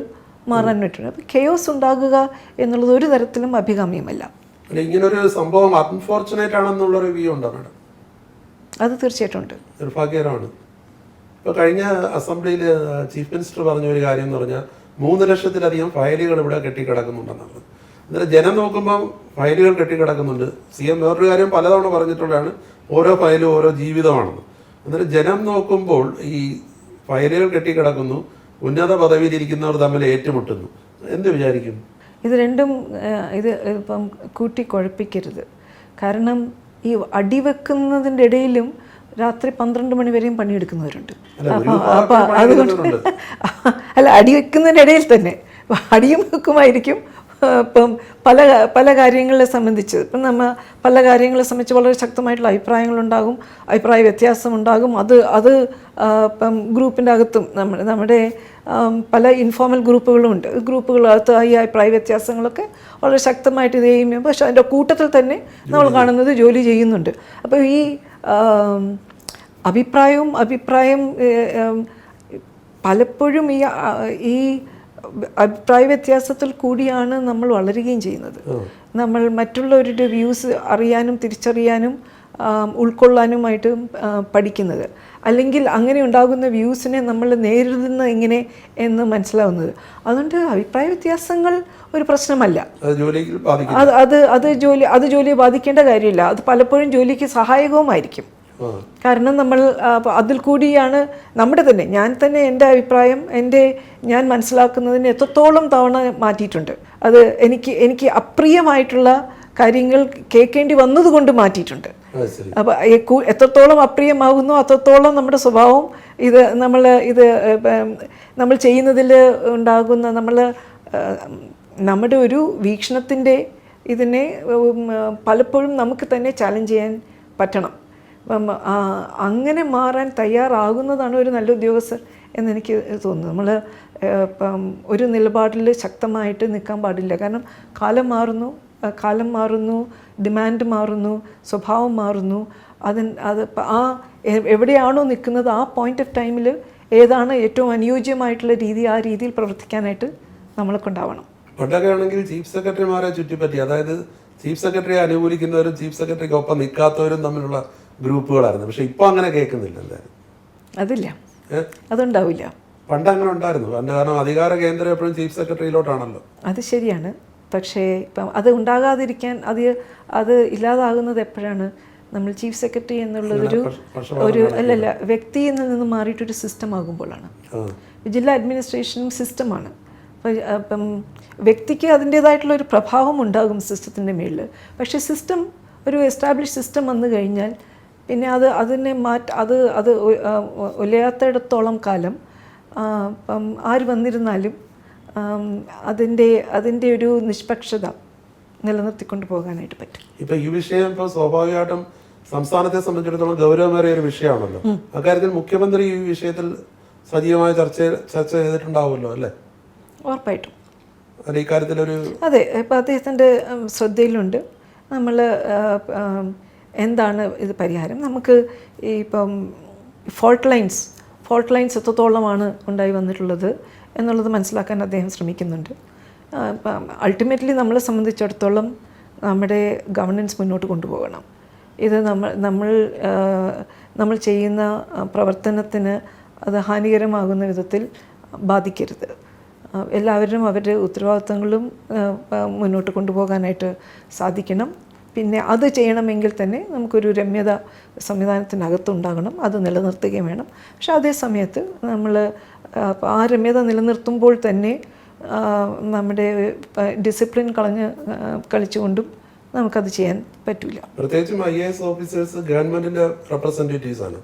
മാറാൻ പറ്റും. അപ്പം കെയോസ് ഉണ്ടാകുക എന്നുള്ളത് ഒരു തരത്തിലും അഭികാമ്യമല്ല. ഇങ്ങനൊരു സംഭവം അൺഫോർച്ചുനേറ്റ് ആണെന്നുള്ളൊരു വ്യൂ ഉണ്ടോ മാഡം? അത് തീർച്ചയായിട്ടും ഉണ്ട്, നിർഭാഗ്യകരമാണ്. ഇപ്പോൾ കഴിഞ്ഞ അസംബ്ലിയിൽ ചീഫ് മിനിസ്റ്റർ പറഞ്ഞ ഒരു കാര്യം എന്ന് പറഞ്ഞാൽ 3 ലക്ഷത്തിലധികം ഫയലുകൾ ഇവിടെ കെട്ടിക്കിടക്കുന്നുണ്ടെന്നാണ്. അന്നേരം ജനം നോക്കുമ്പം ഫയലുകൾ കെട്ടിക്കിടക്കുന്നുണ്ട്. CM വേറൊരു കാര്യം പലതവണ പറഞ്ഞിട്ടുള്ളതാണ്, ഓരോ ഫയലും ഓരോ ജീവിതമാണെന്ന്. അന്നേരം ജനം നോക്കുമ്പോൾ ഈ ഫയലുകൾ കെട്ടിക്കിടക്കുന്നു, ഉന്നത പദവിയിലിരിക്കുന്നവർ തമ്മിൽ ഏറ്റുമുട്ടുന്നു. എന്ത് വിചാരിക്കും? ഇത് രണ്ടും ഇപ്പം കൂട്ടിക്കുഴപ്പിക്കരുത്. കാരണം ഈ അടിവെക്കുന്നതിൻ്റെ ഇടയിലും രാത്രി 12 മണി വരെയും പണിയെടുക്കുന്നവരുണ്ട്. അപ്പോൾ അതുകൊണ്ട് അടിവെക്കുന്നതിൻ്റെ ഇടയിൽ തന്നെ അടിയും വെക്കുമായിരിക്കും. ഇപ്പം പല കാര്യങ്ങളെ സംബന്ധിച്ച് പല കാര്യങ്ങളെ സംബന്ധിച്ച് വളരെ ശക്തമായിട്ടുള്ള അഭിപ്രായങ്ങളുണ്ടാകും, അഭിപ്രായ വ്യത്യാസമുണ്ടാകും. അത് ഇപ്പം ഗ്രൂപ്പിൻ്റെ അകത്തും നമ്മുടെ പല ഇൻഫോർമൽ ഗ്രൂപ്പുകളും ഉണ്ട്. ഗ്രൂപ്പുകളകത്ത് ഈ അഭിപ്രായ വ്യത്യാസങ്ങളൊക്കെ വളരെ ശക്തമായിട്ട് ഇത് ചെയ്യുമ്പോൾ, പക്ഷെ അതിൻ്റെ കൂട്ടത്തിൽ തന്നെ നമ്മൾ കാണുന്നത് ജോലി ചെയ്യുന്നുണ്ട്. അപ്പോൾ ഈ അഭിപ്രായം പലപ്പോഴും ഈ അഭിപ്രായ വ്യത്യാസത്തിൽ കൂടിയാണ് നമ്മൾ വളരുകയും ചെയ്യുന്നത്. നമ്മൾ മറ്റുള്ളവരുടെ വ്യൂസ് അറിയാനും തിരിച്ചറിയാനും ഉൾക്കൊള്ളാനുമായിട്ട് പഠിക്കുന്നത്. അല്ലെങ്കിൽ അങ്ങനെ ഉണ്ടാകുന്ന വ്യൂസിനെ നമ്മൾ നേരിടുന്ന എങ്ങനെ എന്ന് മനസ്സിലാവുന്നത്. അതുകൊണ്ട് അഭിപ്രായ വ്യത്യാസങ്ങൾ ഒരു പ്രശ്നമല്ല. അത് ജോലിയെ ബാധിക്കേണ്ട കാര്യമില്ല. അത് പലപ്പോഴും ജോലിക്ക് സഹായകവുമായിരിക്കും. കാരണം നമ്മൾ അതിൽ കൂടിയാണ് ഞാൻ തന്നെ എൻ്റെ അഭിപ്രായം ഞാൻ മനസ്സിലാക്കുന്നതിന് എത്രത്തോളം തവണ മാറ്റിയിട്ടുണ്ട്. അത് എനിക്ക് അപ്രിയമായിട്ടുള്ള കാര്യങ്ങൾ കേൾക്കേണ്ടി വന്നതുകൊണ്ട് മാറ്റിയിട്ടുണ്ട്. അപ്പോൾ എത്രത്തോളം അപ്രിയമാകുന്നു അത്രത്തോളം നമ്മുടെ സ്വഭാവം നമ്മൾ ചെയ്യുന്നതിൽ ഉണ്ടാകുന്ന നമ്മുടെ ഒരു വീക്ഷണത്തിൻ്റെ ഇതിനെ പലപ്പോഴും നമുക്ക് തന്നെ ചാലഞ്ച് ചെയ്യാൻ പറ്റണം. അങ്ങനെ മാറാൻ തയ്യാറാകുന്നതാണ് ഒരു നല്ല ഉദ്യോഗസ്ഥർ എന്നെനിക്ക് തോന്നുന്നു. നമ്മൾ ഒരു നിലപാടിൽ ശക്തമായിട്ട് നിൽക്കാൻ പാടില്ല. കാരണം കാലം മാറുന്നു, ഡിമാൻഡ് മാറുന്നു, സ്വഭാവം മാറുന്നു. എവിടെയാണോ നിൽക്കുന്നത് ആ പോയിന്റ് ഓഫ് ടൈമിൽ ഏതാണ് ഏറ്റവും അനുയോജ്യമായിട്ടുള്ള രീതി, ആ രീതിയിൽ പ്രവർത്തിക്കാനായിട്ട് നമ്മൾക്കുണ്ടാവണം. പണ്ടൊക്കെ ആണെങ്കിൽ ചീഫ് സെക്രട്ടറിമാരെ ചുറ്റിപ്പറ്റി, അതായത് ചീഫ് സെക്രട്ടറിയെ അനുകൂലിക്കുന്നവരും ചീഫ് സെക്രട്ടറിക്ക് ഒപ്പം നിൽക്കാത്തവരും തമ്മിലുള്ള ഗ്രൂപ്പുകളായിരുന്നു. പക്ഷെ ഇപ്പൊ അങ്ങനെ കേൾക്കുന്നില്ല. എന്തായാലും അതുണ്ടാവില്ല. പണ്ട് അങ്ങനെ ഉണ്ടായിരുന്നു. കാരണം അധികാര കേന്ദ്രം എപ്പോഴും ചീഫ് സെക്രട്ടറിയിലോട്ടാണല്ലോ. അത് ശരിയാണ്. പക്ഷേ ഇപ്പം അത് ഉണ്ടാകാതിരിക്കാൻ അത് ഇല്ലാതാകുന്നത് എപ്പോഴാണ്? നമ്മൾ ചീഫ് സെക്രട്ടറി എന്നുള്ളതൊരു വ്യക്തിയിൽ നിന്ന് മാറിയിട്ടൊരു സിസ്റ്റം ആകുമ്പോഴാണ്. ജില്ലാ അഡ്മിനിസ്ട്രേഷനും സിസ്റ്റമാണ്. അപ്പം വ്യക്തിക്ക് അതിൻ്റേതായിട്ടുള്ള ഒരു പ്രഭാവം ഉണ്ടാകും സിസ്റ്റത്തിൻ്റെ മേളിൽ. പക്ഷേ സിസ്റ്റം ഒരു എസ്റ്റാബ്ലിഷ് സിസ്റ്റം വന്നു കഴിഞ്ഞാൽ പിന്നെ അതിനെ അത് ഒലയാത്തിടത്തോളം കാലം ആര് വന്നിരുന്നാലും അതിൻ്റെ ഒരു നിഷ്പക്ഷത നിലനിർത്തിക്കൊണ്ട് പോകാനായിട്ട് പറ്റും. ഇപ്പം ഈ വിഷയം ഇപ്പോൾ സ്വാഭാവികമായിട്ടും സംസ്ഥാനത്തെ സംബന്ധിച്ചിടത്തോളം ഗൗരവമേറിയ ഒരു വിഷയമാണല്ലോ. അക്കാര്യത്തിൽ മുഖ്യമന്ത്രി ഈ വിഷയത്തിൽ സജീവമായ ചർച്ച ചെയ്തിട്ടുണ്ടാവുമല്ലോ അല്ലേ? ഉറപ്പായിട്ടും. അതെ, ഇപ്പം അദ്ദേഹത്തിൻ്റെ ശ്രദ്ധയിലുണ്ട്. നമ്മൾ എന്താണ് ഇത് പരിഹാരം? നമുക്ക് ഇപ്പം ഫോൾട്ട് ലൈൻസ് എത്രത്തോളമാണ് ഉണ്ടായി വന്നിട്ടുള്ളത് എന്നുള്ളത് മനസ്സിലാക്കാൻ അദ്ദേഹം ശ്രമിക്കുന്നുണ്ട്. അൾട്ടിമേറ്റ്ലി നമ്മളെ സംബന്ധിച്ചിടത്തോളം നമ്മുടെ ഗവർണൻസ് മുന്നോട്ട് കൊണ്ടുപോകണം. ഇത് നമ്മൾ ചെയ്യുന്ന പ്രവർത്തനത്തിന് അത് ഹാനികരമാകുന്ന വിധത്തിൽ ബാധിക്കരുത്. എല്ലാവരും അവരുടെ ഉത്തരവാദിത്തങ്ങളും മുന്നോട്ട് കൊണ്ടുപോകാനായിട്ട് സാധിക്കണം. പിന്നെ അത് ചെയ്യണമെങ്കിൽ തന്നെ നമുക്കൊരു രമ്യത സംവിധാനത്തിനകത്തുണ്ടാകണം. അത് നിലനിർത്തുകയും വേണം. പക്ഷെ അതേ സമയത്ത് നമ്മൾ ആ രമ്യത നിലനിർത്തുമ്പോൾ തന്നെ നമ്മുടെ ഡിസിപ്ലിൻ കളിച്ചുകൊണ്ടും നമുക്കത് ചെയ്യാൻ പറ്റില്ല. പ്രത്യേകിച്ചും IAS ഓഫീസേഴ്സ് ഗവൺമെന്റിന്റെ റെപ്രസെന്റേറ്റീവ്സ് ആണ്.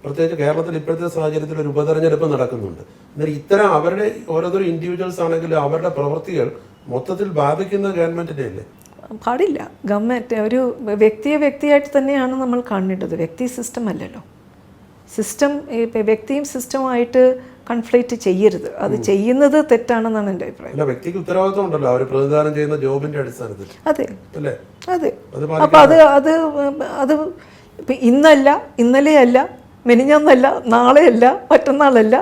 പ്രത്യേകിച്ച് കേരളത്തിൽ ഇപ്പോഴത്തെ സാഹചര്യത്തിൽ ഒരു ഉപതെരഞ്ഞെടുപ്പ് നടക്കുന്നുണ്ട്. എന്നാൽ ഇത്തരം അവരുടെ ഓരോരോ ഇൻഡിവിജ്വൽസ് ആണെങ്കിലും അവരുടെ പ്രവൃത്തികൾ മൊത്തത്തിൽ ബാധിക്കുന്ന ഗവൺമെന്റിനെ അല്ലേ? പാടില്ല. ഗവൺമെൻറ് ഒരു വ്യക്തിയായിട്ട് തന്നെയാണ് നമ്മൾ കാണേണ്ടത്. വ്യക്തി സിസ്റ്റം അല്ലല്ലോ. സിസ്റ്റം വ്യക്തിയും സിസ്റ്റമായിട്ട് കൺഫ്ലിക്റ്റ് ചെയ്യരുത്. അത് ചെയ്യുന്നത് തെറ്റാണെന്നാണ് എൻ്റെ അഭിപ്രായം. വ്യക്തിക്ക് ഉത്തരവാദിത്വം ഉണ്ടല്ലോ, അവർ പ്രതിദാനം ചെയ്യുന്ന ജോബിന്റെ അടിസ്ഥാനത്തിൽ. അതെ. അപ്പോൾ അത് ഇന്നല്ല, ഇന്നലെയല്ല, മെനിഞ്ഞാന്നല്ല, നാളെയല്ല, മറ്റന്നാളല്ല.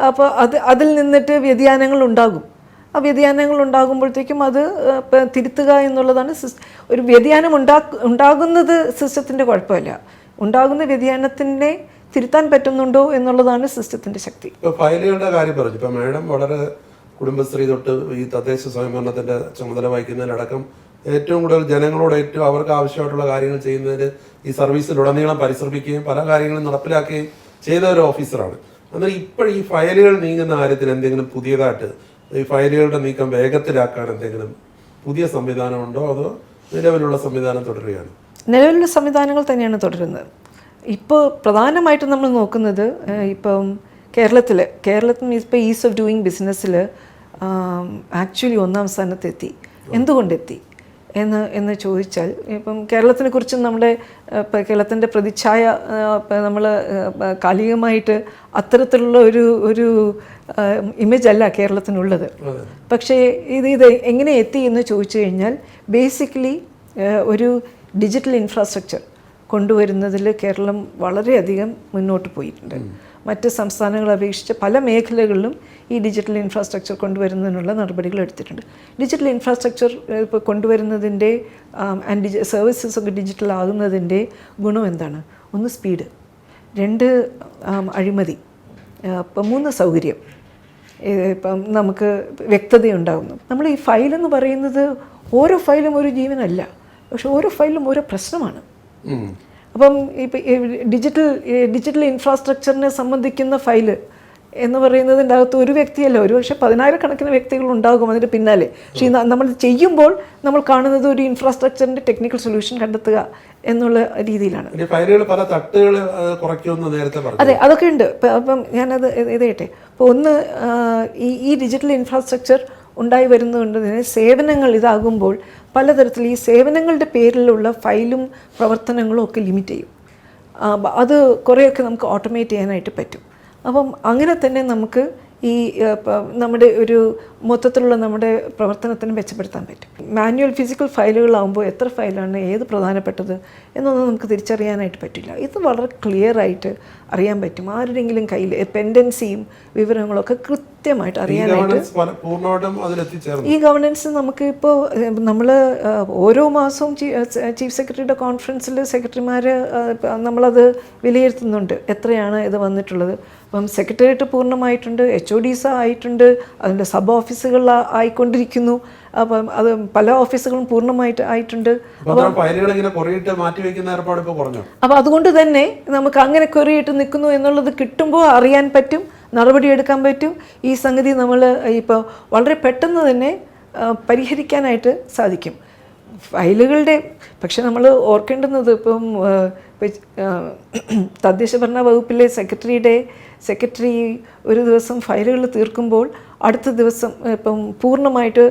അപ്പോൾ അതിൽ നിന്നിട്ട് വ്യതിയാനങ്ങൾ ഉണ്ടാകും. ആ വ്യതിയാനങ്ങൾ ഉണ്ടാകുമ്പോഴത്തേക്കും അത് തിരുത്തുക എന്നുള്ളതാണ്. ഒരു വ്യതിയാനം ഉണ്ടാകുന്നത് സിസ്റ്റത്തിൻ്റെ കുഴപ്പമില്ല. ഉണ്ടാകുന്ന വ്യതിയാനത്തിനെ തിരുത്താൻ പറ്റുന്നുണ്ടോ എന്നുള്ളതാണ് സിസ്റ്റത്തിൻ്റെ ശക്തി. ഇപ്പോൾ ഫയലുകളുടെ കാര്യം പറഞ്ഞു. ഇപ്പം മാഡം വളരെ കുടുംബശ്രീ തൊട്ട് ഈ തദ്ദേശ സ്വയംഭരണത്തിൻ്റെ ചുമതല വഹിക്കുന്നതിലടക്കം ഏറ്റവും കൂടുതൽ ജനങ്ങളോട് ഏറ്റവും അവർക്ക് ആവശ്യമായിട്ടുള്ള കാര്യങ്ങൾ ചെയ്യുന്നതിന് ഈ സർവീസിലുടനീളം പരിശ്രമിക്കുകയും പല കാര്യങ്ങളും നടപ്പിലാക്കുകയും ചെയ്ത ഒരു ഓഫീസറാണ്. എന്നാൽ ഇപ്പോൾ ഈ ഫയലുകൾ നീങ്ങുന്ന കാര്യത്തിൽ എന്തെങ്കിലും പുതിയതായിട്ട് ഈ ഫയലുകളുടെ നീക്കം വേഗത്തിലാക്കാൻ എന്തെങ്കിലും പുതിയ സംവിധാനമുണ്ടോ, അതോ നിലവിലുള്ള സംവിധാനം തുടരുകയാണ്? നിലവിലുള്ള സംവിധാനങ്ങൾ തന്നെയാണ് തുടരുന്നത്. ഇപ്പോൾ പ്രധാനമായിട്ടും നമ്മൾ നോക്കുന്നത് ഇപ്പം കേരളത്തിൽ ഇപ്പോൾ ഈസ് ഓഫ് ഡൂയിങ് ബിസിനസ്സിൽ ആക്ച്വലി 1ാം സ്ഥാനത്തെത്തി. എന്തുകൊണ്ടെത്തി എന്ന് ചോദിച്ചാൽ, ഇപ്പം കേരളത്തിനെ കുറിച്ച് നമ്മുടെ കേരളത്തിൻ്റെ പ്രതിച്ഛായ നമ്മൾ കാലികമായിട്ട് അത്തരത്തിലുള്ള ഒരു ഇമേജ് അല്ല കേരളത്തിനുള്ളത്. പക്ഷേ ഇത് എങ്ങനെ എത്തി എന്ന് ചോദിച്ചു കഴിഞ്ഞാൽ, ബേസിക്കലി ഒരു ഡിജിറ്റൽ ഇൻഫ്രാസ്ട്രക്ചർ കൊണ്ടുവരുന്നതിൽ കേരളം വളരെയധികം മുന്നോട്ട് പോയിട്ടുണ്ട്. മറ്റ് സംസ്ഥാനങ്ങളെ അപേക്ഷിച്ച് പല മേഖലകളിലും ഈ ഡിജിറ്റൽ ഇൻഫ്രാസ്ട്രക്ചർ കൊണ്ടുവരുന്നതിനുള്ള നടപടികൾ എടുത്തിട്ടുണ്ട്. ഡിജിറ്റൽ ഇൻഫ്രാസ്ട്രക്ചർ ഇപ്പോൾ കൊണ്ടുവരുന്നതിൻ്റെ സർവീസസ് ഒക്കെ ഡിജിറ്റൽ ആകുന്നതിൻ്റെ ഗുണം എന്താണ്? ഒന്ന് സ്പീഡ്. 2 അഴിമതി, ഇപ്പം 3 സൗകര്യം, ഇപ്പം നമുക്ക് വ്യക്തതയുണ്ടാകുന്നു. നമ്മൾ ഈ ഫയലെന്ന് പറയുന്നത് ഓരോ ഫയലും ഒരു ജീവനല്ല, പക്ഷെ ഓരോ ഫയലും ഓരോ പ്രശ്നമാണ്. അപ്പം ഇപ്പം ഡിജിറ്റൽ ഇൻഫ്രാസ്ട്രക്ചറിനെ സംബന്ധിക്കുന്ന ഫയല് എന്ന് പറയുന്നതിൻ്റെ അകത്ത് ഒരു വ്യക്തിയല്ല, ഒരുപക്ഷെ 10,000-കണക്കിന് വ്യക്തികൾ ഉണ്ടാകും അതിൻ്റെ പിന്നാലെ. പക്ഷേ നമ്മൾ ചെയ്യുമ്പോൾ നമ്മൾ കാണുന്നത് ഒരു ഇൻഫ്രാസ്ട്രക്ചറിൻ്റെ ടെക്നിക്കൽ സൊല്യൂഷൻ കണ്ടെത്തുക എന്നുള്ള രീതിയിലാണ്. അതെ, അതൊക്കെ ഉണ്ട്. അപ്പം ഞാനത് ഇതേട്ടെ. അപ്പോൾ ഒന്ന്, ഈ ഡിജിറ്റൽ ഇൻഫ്രാസ്ട്രക്ചർ ഉണ്ടായി വരുന്നതുകൊണ്ട് തന്നെ സേവനങ്ങൾ ഇതാകുമ്പോൾ പലതരത്തിൽ ഈ സേവനങ്ങളുടെ പേരിലുള്ള ഫയലും പ്രവർത്തനങ്ങളും ഒക്കെ ലിമിറ്റ് ചെയ്യും. അത് കുറേയൊക്കെ നമുക്ക് ഓട്ടോമേറ്റ് ചെയ്യാനായിട്ട് പറ്റും. അപ്പം അങ്ങനെ തന്നെ നമുക്ക് ഈ നമ്മുടെ ഒരു മൊത്തത്തിലുള്ള നമ്മുടെ പ്രവർത്തനത്തിന് മെച്ചപ്പെടുത്താൻ പറ്റും. മാനുവൽ ഫിസിക്കൽ ഫയലുകളാകുമ്പോൾ എത്ര ഫയലാണ് ഏത് പ്രധാനപ്പെട്ടത് എന്നൊന്നും നമുക്ക് തിരിച്ചറിയാനായിട്ട് പറ്റില്ല. ഇത് വളരെ ക്ലിയർ ആയിട്ട് അറിയാൻ പറ്റും. ആരുടെയെങ്കിലും കയ്യിൽ പെൻഡൻസിയും വിവരങ്ങളൊക്കെ കൃത്യമായിട്ട് അറിയാനായിട്ട് ഈ ഗവർണൻസ് നമുക്ക് ഇപ്പോൾ നമ്മൾ ഓരോ മാസവും ചീഫ് സെക്രട്ടറിയുടെ കോൺഫറൻസിൽ സെക്രട്ടറിമാർ നമ്മളത് വിലയിരുത്തുന്നുണ്ട്, എത്രയാണ് ഇത് വന്നിട്ടുള്ളത്. അപ്പം സെക്രട്ടേറിയറ്റ് പൂർണ്ണമായിട്ടുണ്ട്, HODs ആയിട്ടുണ്ട്, അതിൻ്റെ സബ് ഓഫീസുകൾ ആയിക്കൊണ്ടിരിക്കുന്നു. അപ്പം അത് പല ഓഫീസുകളും പൂർണ്ണമായിട്ട് ആയിട്ടുണ്ട്. അപ്പോൾ അതുകൊണ്ട് തന്നെ നമുക്ക് അങ്ങനെ കൊറിയിട്ട് നിൽക്കുന്നു എന്നുള്ളത് കിട്ടുമ്പോൾ അറിയാൻ പറ്റും, നടപടിയെടുക്കാൻ പറ്റും. ഈ സംഗതി നമ്മൾ ഇപ്പോൾ വളരെ പെട്ടെന്ന് തന്നെ പരിഹരിക്കാനായിട്ട് സാധിക്കും ഫയലുകളുടെ. പക്ഷെ നമ്മൾ ഓർക്കേണ്ടുന്നത് ഇപ്പം തദ്ദേശ ഭരണ വകുപ്പിലെ സെക്രട്ടറി ഒരു ദിവസം ഫയലുകൾ തീർക്കുമ്പോൾ അടുത്ത ദിവസം ഇപ്പം പൂർണ്ണമായിട്ട്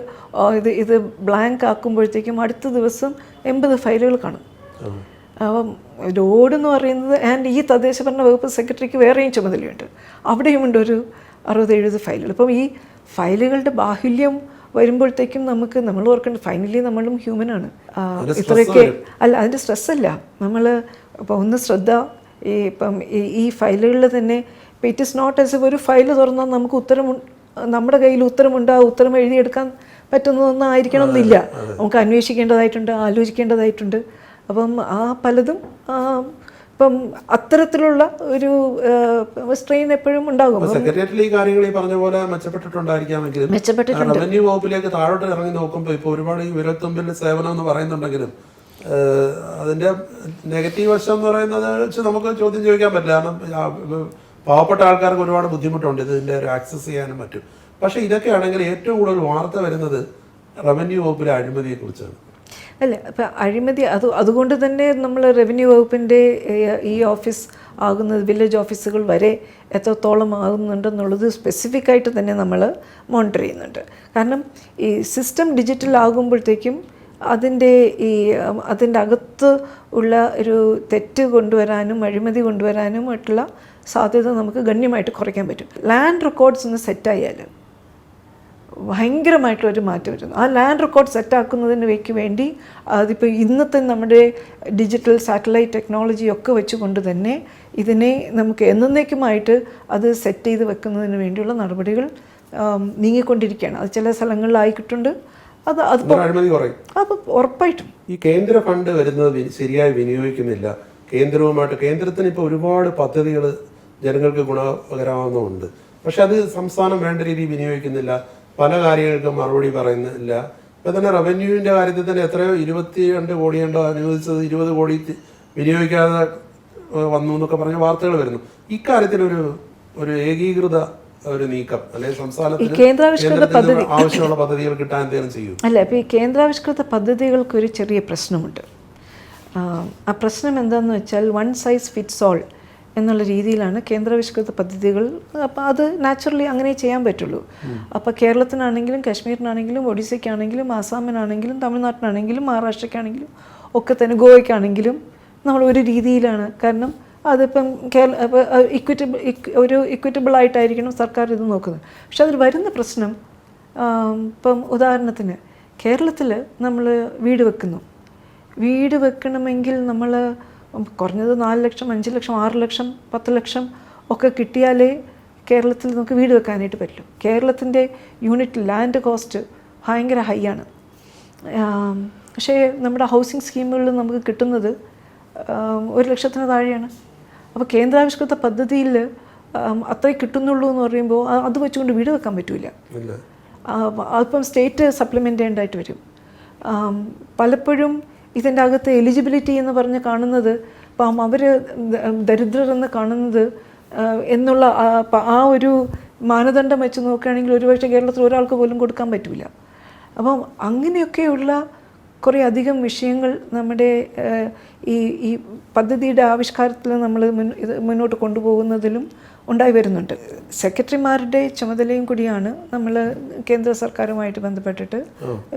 ഇത് ബ്ലാങ്ക് ആക്കുമ്പോഴത്തേക്കും അടുത്ത ദിവസം 80 ഫയലുകൾ കാണും. അപ്പം ലോഡ് എന്ന് പറയുന്നത്, ആൻഡ് ഈ തദ്ദേശ ഭരണ വകുപ്പ് സെക്രട്ടറിക്ക് വേറെയും ചുമതലയുണ്ട്, അവിടെയുമുണ്ട് ഒരു 60-70 ഫയലുകൾ. അപ്പം ഈ ഫയലുകളുടെ ബാഹുല്യം വരുമ്പോഴത്തേക്കും നമ്മൾ ഓർക്കേണ്ടത് ഫൈനലി നമ്മളും ഹ്യൂമനാണ്. ഇത്രയൊക്കെ അല്ല, അതിൻ്റെ സ്ട്രെസ്സല്ല, നമ്മൾ ഇപ്പോൾ ഒന്ന് ശ്രദ്ധ ഇപ്പം ഈ ഫയലുകളിൽ തന്നെ ഇപ്പം ഇറ്റ് ഇസ് നോട്ട് ആസ് ഒരു ഫയൽ തുറന്നാൽ നമുക്ക് നമ്മുടെ കയ്യിൽ ഉത്തരമുണ്ട്, ആ ഉത്തരം എഴുതിയെടുക്കാൻ പറ്റുന്നതൊന്നും ആയിരിക്കണം എന്നില്ല. നമുക്ക് അന്വേഷിക്കേണ്ടതായിട്ടുണ്ട്, ആലോചിക്കേണ്ടതായിട്ടുണ്ട്. അപ്പം പലതും ഇപ്പം അത്തരത്തിലുള്ള ഒരു സ്ട്രെയിൻ എപ്പോഴും ഉണ്ടാകും. സെക്രട്ടേറിയറ്റിൽ ഈ കാര്യങ്ങൾ ഈ പറഞ്ഞ പോലെ മെച്ചപ്പെട്ടിട്ടുണ്ടായിരിക്കാമെങ്കിലും റവന്യൂ വകുപ്പിലേക്ക് താഴോട്ട് ഇറങ്ങി നോക്കുമ്പോൾ ഇപ്പോൾ ഒരുപാട് ഈ വിരൽത്തുമ്പിൽ സേവനം എന്ന് പറയുന്നുണ്ടെങ്കിലും അതിന്റെ നെഗറ്റീവ് വശം എന്ന് പറയുന്നത് വെച്ച് നമുക്ക് ചോദ്യം ചോദിക്കാൻ പറ്റില്ല. കാരണം പാവപ്പെട്ട ആൾക്കാർക്ക് ഒരുപാട് ബുദ്ധിമുട്ടുണ്ട് ഇതിന്റെ ഒരു ആക്സസ് ചെയ്യാനും പറ്റും. പക്ഷെ ഇതൊക്കെ ആണെങ്കിൽ ഏറ്റവും കൂടുതൽ വാർത്ത വരുന്നത് റവന്യൂ വകുപ്പിലെ അഴിമതിയെ കുറിച്ചാണ്. അല്ല, ഇപ്പം അഴിമതി അതുകൊണ്ട് തന്നെ നമ്മൾ റവന്യൂ വകുപ്പിൻ്റെ ഈ ഓഫീസ് ആകുന്നത് വില്ലേജ് ഓഫീസുകൾ വരെ എത്രത്തോളം ആകുന്നുണ്ടെന്നുള്ളത് സ്പെസിഫിക് ആയിട്ട് തന്നെ നമ്മൾ മോണിറ്റർ ചെയ്യുന്നുണ്ട്. കാരണം ഈ സിസ്റ്റം ഡിജിറ്റൽ ആകുമ്പോഴത്തേക്കും അതിൻ്റെ അകത്ത് ഉള്ള ഒരു തെറ്റ് കൊണ്ടുവരാനും അഴിമതി കൊണ്ടുവരാനും ആയിട്ടുള്ള സാധ്യത നമുക്ക് ഗണ്യമായിട്ട് കുറയ്ക്കാൻ പറ്റും. ലാൻഡ് റെക്കോർഡ്സ് ഒന്ന് സെറ്റായാൽ ഭയങ്കരമായിട്ടുള്ളൊരു മാറ്റം വരുന്നു. ആ ലാൻഡ് റെക്കോർഡ് സെറ്റാക്കുന്നതിന് വേണ്ടി അതിപ്പോൾ ഇന്നത്തെ നമ്മുടെ ഡിജിറ്റൽ സാറ്റലൈറ്റ് ടെക്നോളജി ഒക്കെ വെച്ചുകൊണ്ട് തന്നെ ഇതിനെ നമുക്ക് എന്നേക്കുമായിട്ട് അത് സെറ്റ് ചെയ്ത് വെക്കുന്നതിന് വേണ്ടിയുള്ള നടപടികൾ നീങ്ങിക്കൊണ്ടിരിക്കുകയാണ്. അത് ചില സ്ഥലങ്ങളിലായിട്ടുണ്ട്. അത് ഉറപ്പായിട്ടും ഈ കേന്ദ്ര ഫണ്ട് വരുന്നത് ശരിയായി വിനിയോഗിക്കുന്നില്ല. കേന്ദ്രത്തിന് ഇപ്പോൾ ഒരുപാട് പദ്ധതികൾ ജനങ്ങൾക്ക് ഗുണകരമാവുന്നുണ്ട്. പക്ഷെ അത് സംസ്ഥാനം വേണ്ട രീതിയിൽ വിനിയോഗിക്കുന്നില്ല. പല കാര്യങ്ങൾക്കും മറുപടി പറയുന്നില്ല. ഇപ്പം തന്നെ റവന്യൂവിൻ്റെ കാര്യത്തിൽ തന്നെ എത്രയോ 22 കോടിയുണ്ടോ അനുവദിച്ചത് 20 കോടി വിനിയോഗിക്കാതെ വന്നു എന്നൊക്കെ പറഞ്ഞ വാർത്തകൾ വരുന്നു. ഇക്കാര്യത്തിൽ ഒരു ഏകീകൃത ഒരു നീക്കം അല്ലെങ്കിൽ സംസ്ഥാനത്തിന് ആവശ്യമുള്ള പദ്ധതികൾ കിട്ടാൻ എന്തെങ്കിലും ചെയ്യും? അല്ല, ഇപ്പോൾ ഈ കേന്ദ്രാവിഷ്കൃത പദ്ധതികൾക്ക് ഒരു ചെറിയ പ്രശ്നമുണ്ട്. ആ പ്രശ്നം എന്താണെന്ന് വെച്ചാൽ വൺ സൈസ് ഫിറ്റ്സ് ഓൾ എന്നുള്ള രീതിയിലാണ് കേന്ദ്രാവിഷ്കൃത പദ്ധതികൾ. അപ്പോൾ അത് നാച്ചുറലി അങ്ങനെ ചെയ്യാൻ പറ്റുള്ളൂ. അപ്പോൾ കേരളത്തിനാണെങ്കിലും കാശ്മീരിനാണെങ്കിലും ഒഡീസയ്ക്കാണെങ്കിലും ആസാമിനാണെങ്കിലും തമിഴ്നാട്ടിനാണെങ്കിലും മഹാരാഷ്ട്രയ്ക്കാണെങ്കിലും ഒക്കെ തന്നെ ഗോവയ്ക്കാണെങ്കിലും നമ്മൾ ഒരു രീതിയിലാണ്. കാരണം അതിപ്പം ഇക്വിറ്റബിൾ ആയിട്ടായിരിക്കണം സർക്കാർ ഇത് നോക്കുന്നത്. പക്ഷെ അതിൽ വരുന്ന പ്രശ്നം, ഇപ്പം ഉദാഹരണത്തിന് കേരളത്തിൽ നമ്മൾ വീട് വെക്കണമെങ്കിൽ നമ്മൾ കുറഞ്ഞത് 4 ലക്ഷം 5 ലക്ഷം 6 ലക്ഷം 10 ലക്ഷം ഒക്കെ കിട്ടിയാലേ കേരളത്തിൽ നമുക്ക് വീട് വെക്കാനായിട്ട് പറ്റും. കേരളത്തിൻ്റെ യൂണിറ്റ് ലാൻഡ് കോസ്റ്റ് ഭയങ്കര ഹൈ ആണ്. പക്ഷേ നമ്മുടെ ഹൗസിംഗ് സ്കീമുകളിൽ നമുക്ക് കിട്ടുന്നത് 1 ലക്ഷത്തിന് താഴെയാണ്. അപ്പോൾ കേന്ദ്രാവിഷ്കൃത പദ്ധതിയിൽ അത്രേ കിട്ടുന്നുള്ളൂ എന്ന് പറയുമ്പോൾ അത് വെച്ചുകൊണ്ട് വീട് വെക്കാൻ പറ്റില്ല. അതിപ്പം സ്റ്റേറ്റ് സപ്ലിമെൻ്റ് ചെയ്യേണ്ടതായിട്ട് വരും. പലപ്പോഴും ഇതിൻ്റെ അകത്ത് എലിജിബിലിറ്റി എന്ന് പറഞ്ഞ് കാണുന്നത് ഇപ്പം അവർ ദരിദ്രരെന്ന് കാണുന്നത് എന്നുള്ള ആ ഒരു മാനദണ്ഡം വെച്ച് നോക്കുകയാണെങ്കിൽ ഒരുപക്ഷെ കേരളത്തിൽ ഒരാൾക്ക് പോലും കൊടുക്കാൻ പറ്റില്ല. അപ്പം അങ്ങനെയൊക്കെയുള്ള കുറേ അധികം വിഷയങ്ങൾ നമ്മുടെ ഈ പദ്ധതിയുടെ ആവിഷ്കാരത്തിൽ നമ്മൾ മുന്നോട്ട് കൊണ്ടുപോകുന്നതിലും ഉണ്ടായി വരുന്നുണ്ട്. സെക്രട്ടറിമാരുടെ ചുമതലയും കൂടിയാണ് നമ്മൾ കേന്ദ്ര സർക്കാരുമായിട്ട് ബന്ധപ്പെട്ടിട്ട്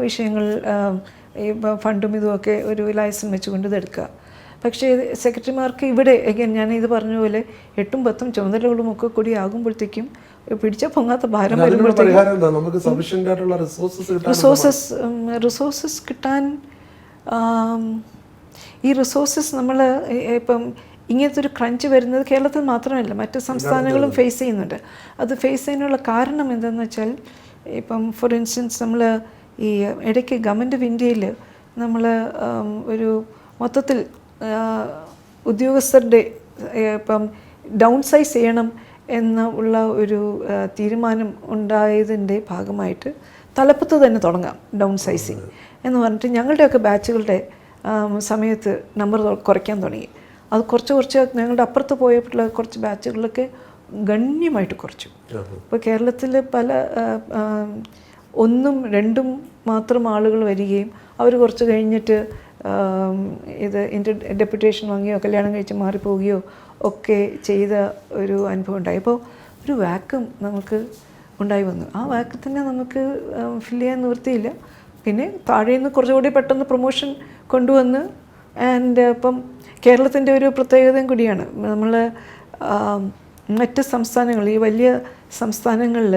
വിഷയങ്ങൾ ഈ ഫണ്ടും ഇതുമൊക്കെ ഒരു ലൈസൻസ് വെച്ചുകൊണ്ട് ഇതെടുക്കുക. പക്ഷേ സെക്രട്ടറിമാർക്ക് ഇവിടെ ഞാൻ ഇത് പറഞ്ഞ പോലെ 8ഉം 10ഉം ചുമതലകളും ഒക്കെ കൂടി ആകുമ്പോഴത്തേക്കും പിടിച്ച പൊങ്ങാത്ത ഭാരം വരുമ്പോഴത്തേക്കും റിസോഴ്സസ് കിട്ടാൻ ഈ റിസോഴ്സസ് നമ്മൾ ഇപ്പം ഇങ്ങനത്തെ ഒരു ക്രഞ്ച് വരുന്നത് കേരളത്തിൽ മാത്രമല്ല മറ്റ് സംസ്ഥാനങ്ങളും ഫേസ് ചെയ്യുന്നുണ്ട്. അത് ഫേസ് ചെയ്യാനുള്ള കാരണം എന്താണെന്ന് വെച്ചാൽ ഇപ്പം ഫോർ ഇൻസ്റ്റൻസ് നമ്മൾ ഈ ഇടയ്ക്ക് ഗവൺമെൻറ് ഓഫ് ഇന്ത്യയിൽ നമ്മൾ ഒരു മൊത്തത്തിൽ ഉദ്യോഗസ്ഥരുടെ ഇപ്പം ഡൗൺ സൈസ് ചെയ്യണം എന്നുള്ള ഒരു തീരുമാനം ഉണ്ടായതിൻ്റെ ഭാഗമായിട്ട് തലപ്പത്ത് തന്നെ തുടങ്ങാം ഡൗൺ സൈസിങ് എന്ന് പറഞ്ഞിട്ട് ഞങ്ങളുടെയൊക്കെ ബാച്ചുകളുടെ സമയത്ത് നമ്പർ കുറയ്ക്കാൻ തുടങ്ങി. അത് കുറച്ച് ഞങ്ങളുടെ അപ്പുറത്ത് പോയിട്ടുള്ള കുറച്ച് ബാച്ചുകളിലൊക്കെ ഗണ്യമായിട്ട് കുറച്ചു. ഇപ്പോൾ കേരളത്തിൽ പല 1ഉം 2ഉം മാത്രം ആളുകൾ വരികയും അവർ കുറച്ച് കഴിഞ്ഞിട്ട് ഇത് ഡെപ്യൂട്ടേഷൻ വാങ്ങിയോ കല്യാണം കഴിച്ച് മാറിപ്പോവുകയോ ഒക്കെ ചെയ്ത ഒരു അനുഭവം ഉണ്ടായി. അപ്പോൾ ഒരു വാക്കം നമുക്ക് ഉണ്ടായി വന്നു. ആ വാക്കത്തിനെ നമുക്ക് ഫില്ല് ചെയ്യാൻ നിവൃത്തിയില്ല. പിന്നെ താഴെ നിന്ന് കുറച്ചുകൂടി പെട്ടെന്ന് പ്രൊമോഷൻ കൊണ്ടുവന്ന് ഇപ്പം കേരളത്തിൻ്റെ ഒരു പ്രത്യേകതയും കൂടിയാണ്. നമ്മൾ മറ്റ് സംസ്ഥാനങ്ങൾ ഈ വലിയ സംസ്ഥാനങ്ങളിൽ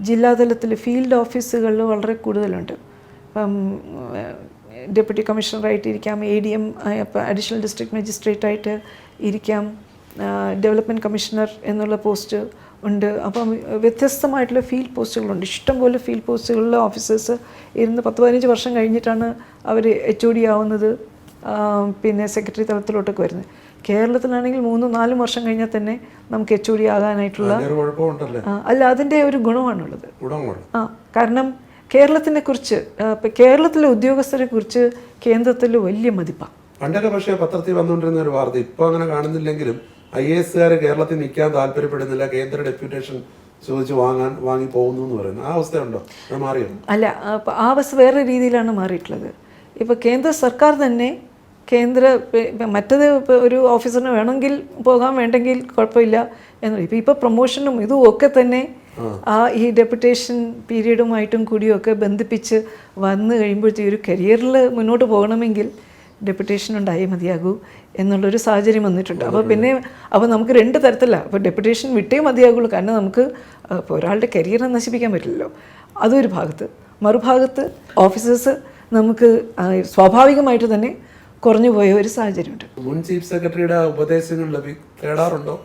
ജില്ലാതലത്തിൽ ഫീൽഡ് ഓഫീസുകൾ വളരെ കൂടുതലുണ്ട്. ഇപ്പം ഡെപ്യൂട്ടി കമ്മീഷണറായിട്ട് ഇരിക്കാം, ADM അഡീഷണൽ ഡിസ്ട്രിക്ട് മജിസ്ട്രേറ്റായിട്ട് ഇരിക്കാം, ഡെവലപ്മെൻറ്റ് കമ്മീഷണർ എന്നുള്ള പോസ്റ്റ് ഉണ്ട്. അപ്പം വ്യത്യസ്തമായിട്ടുള്ള ഫീൽഡ് പോസ്റ്റുകളുണ്ട്. ഇഷ്ടംപോലെ ഫീൽഡ് പോസ്റ്റുകളിലെ ഓഫീസേഴ്സ് ഇരുന്ന് 10-15 വർഷം കഴിഞ്ഞിട്ടാണ് അവർ HOD ആവുന്നത്, പിന്നെ സെക്രട്ടറി തലത്തിലോട്ടൊക്കെ വരുന്നത്. കേരളത്തിലാണെങ്കിൽ 3-4 വർഷം കഴിഞ്ഞാൽ തന്നെ നമുക്ക് HOD ആകാനായിട്ടുള്ള അല്ല അതിൻ്റെ ഒരു ഗുണമാണുള്ളത്. കാരണം കേരളത്തിനെ കുറിച്ച് ഇപ്പം കേരളത്തിലെ ഉദ്യോഗസ്ഥരെ കുറിച്ച് കേന്ദ്രത്തിൽ വലിയ മതിപ്പാണ്. പണ്ടൊക്കെ പക്ഷേ പത്രത്തിൽ വന്നുകൊണ്ടിരുന്ന ഒരു വാർത്ത ഇപ്പോൾ അങ്ങനെ കാണുന്നില്ലെങ്കിലും IAS കേരളത്തിൽ നിൽക്കാൻ താല്പര്യപ്പെടുന്നില്ല, കേന്ദ്ര ഡെപ്യൂട്ടേഷൻ ചോദിച്ച് വാങ്ങി പോകുന്നു എന്ന് പറയുന്നു. ആ അവസ്ഥയുണ്ടോ? അത് മാറിയോ? അല്ല, ആ അവസ്ഥ വേറെ രീതിയിലാണ് മാറിയിട്ടുള്ളത്. ഇപ്പോൾ കേന്ദ്ര സർക്കാർ തന്നെ മറ്റത് ഒരു ഓഫീസറിന് വേണമെങ്കിൽ പോകാൻ, വേണ്ടെങ്കിൽ കുഴപ്പമില്ല എന്ന്. ഇപ്പോൾ പ്രൊമോഷനും ഇതും ഒക്കെ തന്നെ ഈ ഡെപ്യൂട്ടേഷൻ പീരീഡുമായിട്ടും കൂടിയൊക്കെ ബന്ധിപ്പിച്ച് വന്നു കഴിയുമ്പോഴത്തേക്ക് ഒരു കരിയറിൽ മുന്നോട്ട് പോകണമെങ്കിൽ ഡെപ്യൂട്ടേഷൻ ഉണ്ടായേ മതിയാകൂ എന്നുള്ളൊരു സാഹചര്യം വന്നിട്ടുണ്ട്. അപ്പോൾ നമുക്ക് 2 തരത്തിലാണ്. അപ്പോൾ ഡെപ്യൂട്ടേഷൻ വിട്ടേ മതിയാകുള്ളൂ. കാരണം നമുക്ക് ഇപ്പോൾ ഒരാളുടെ കരിയറിനെ നശിപ്പിക്കാൻ പറ്റില്ലല്ലോ. അതൊരു ഭാഗത്ത്. മറുഭാഗത്ത് ഓഫീസേഴ്സ് നമുക്ക് സ്വാഭാവികമായിട്ട് തന്നെ കുറഞ്ഞു പോയ ഒരു സാഹചര്യമുണ്ട്. മുൻ ചീഫ് സെക്രട്ടറിയുടെ ഉപദേശങ്ങൾ തേടാറുണ്ടോ?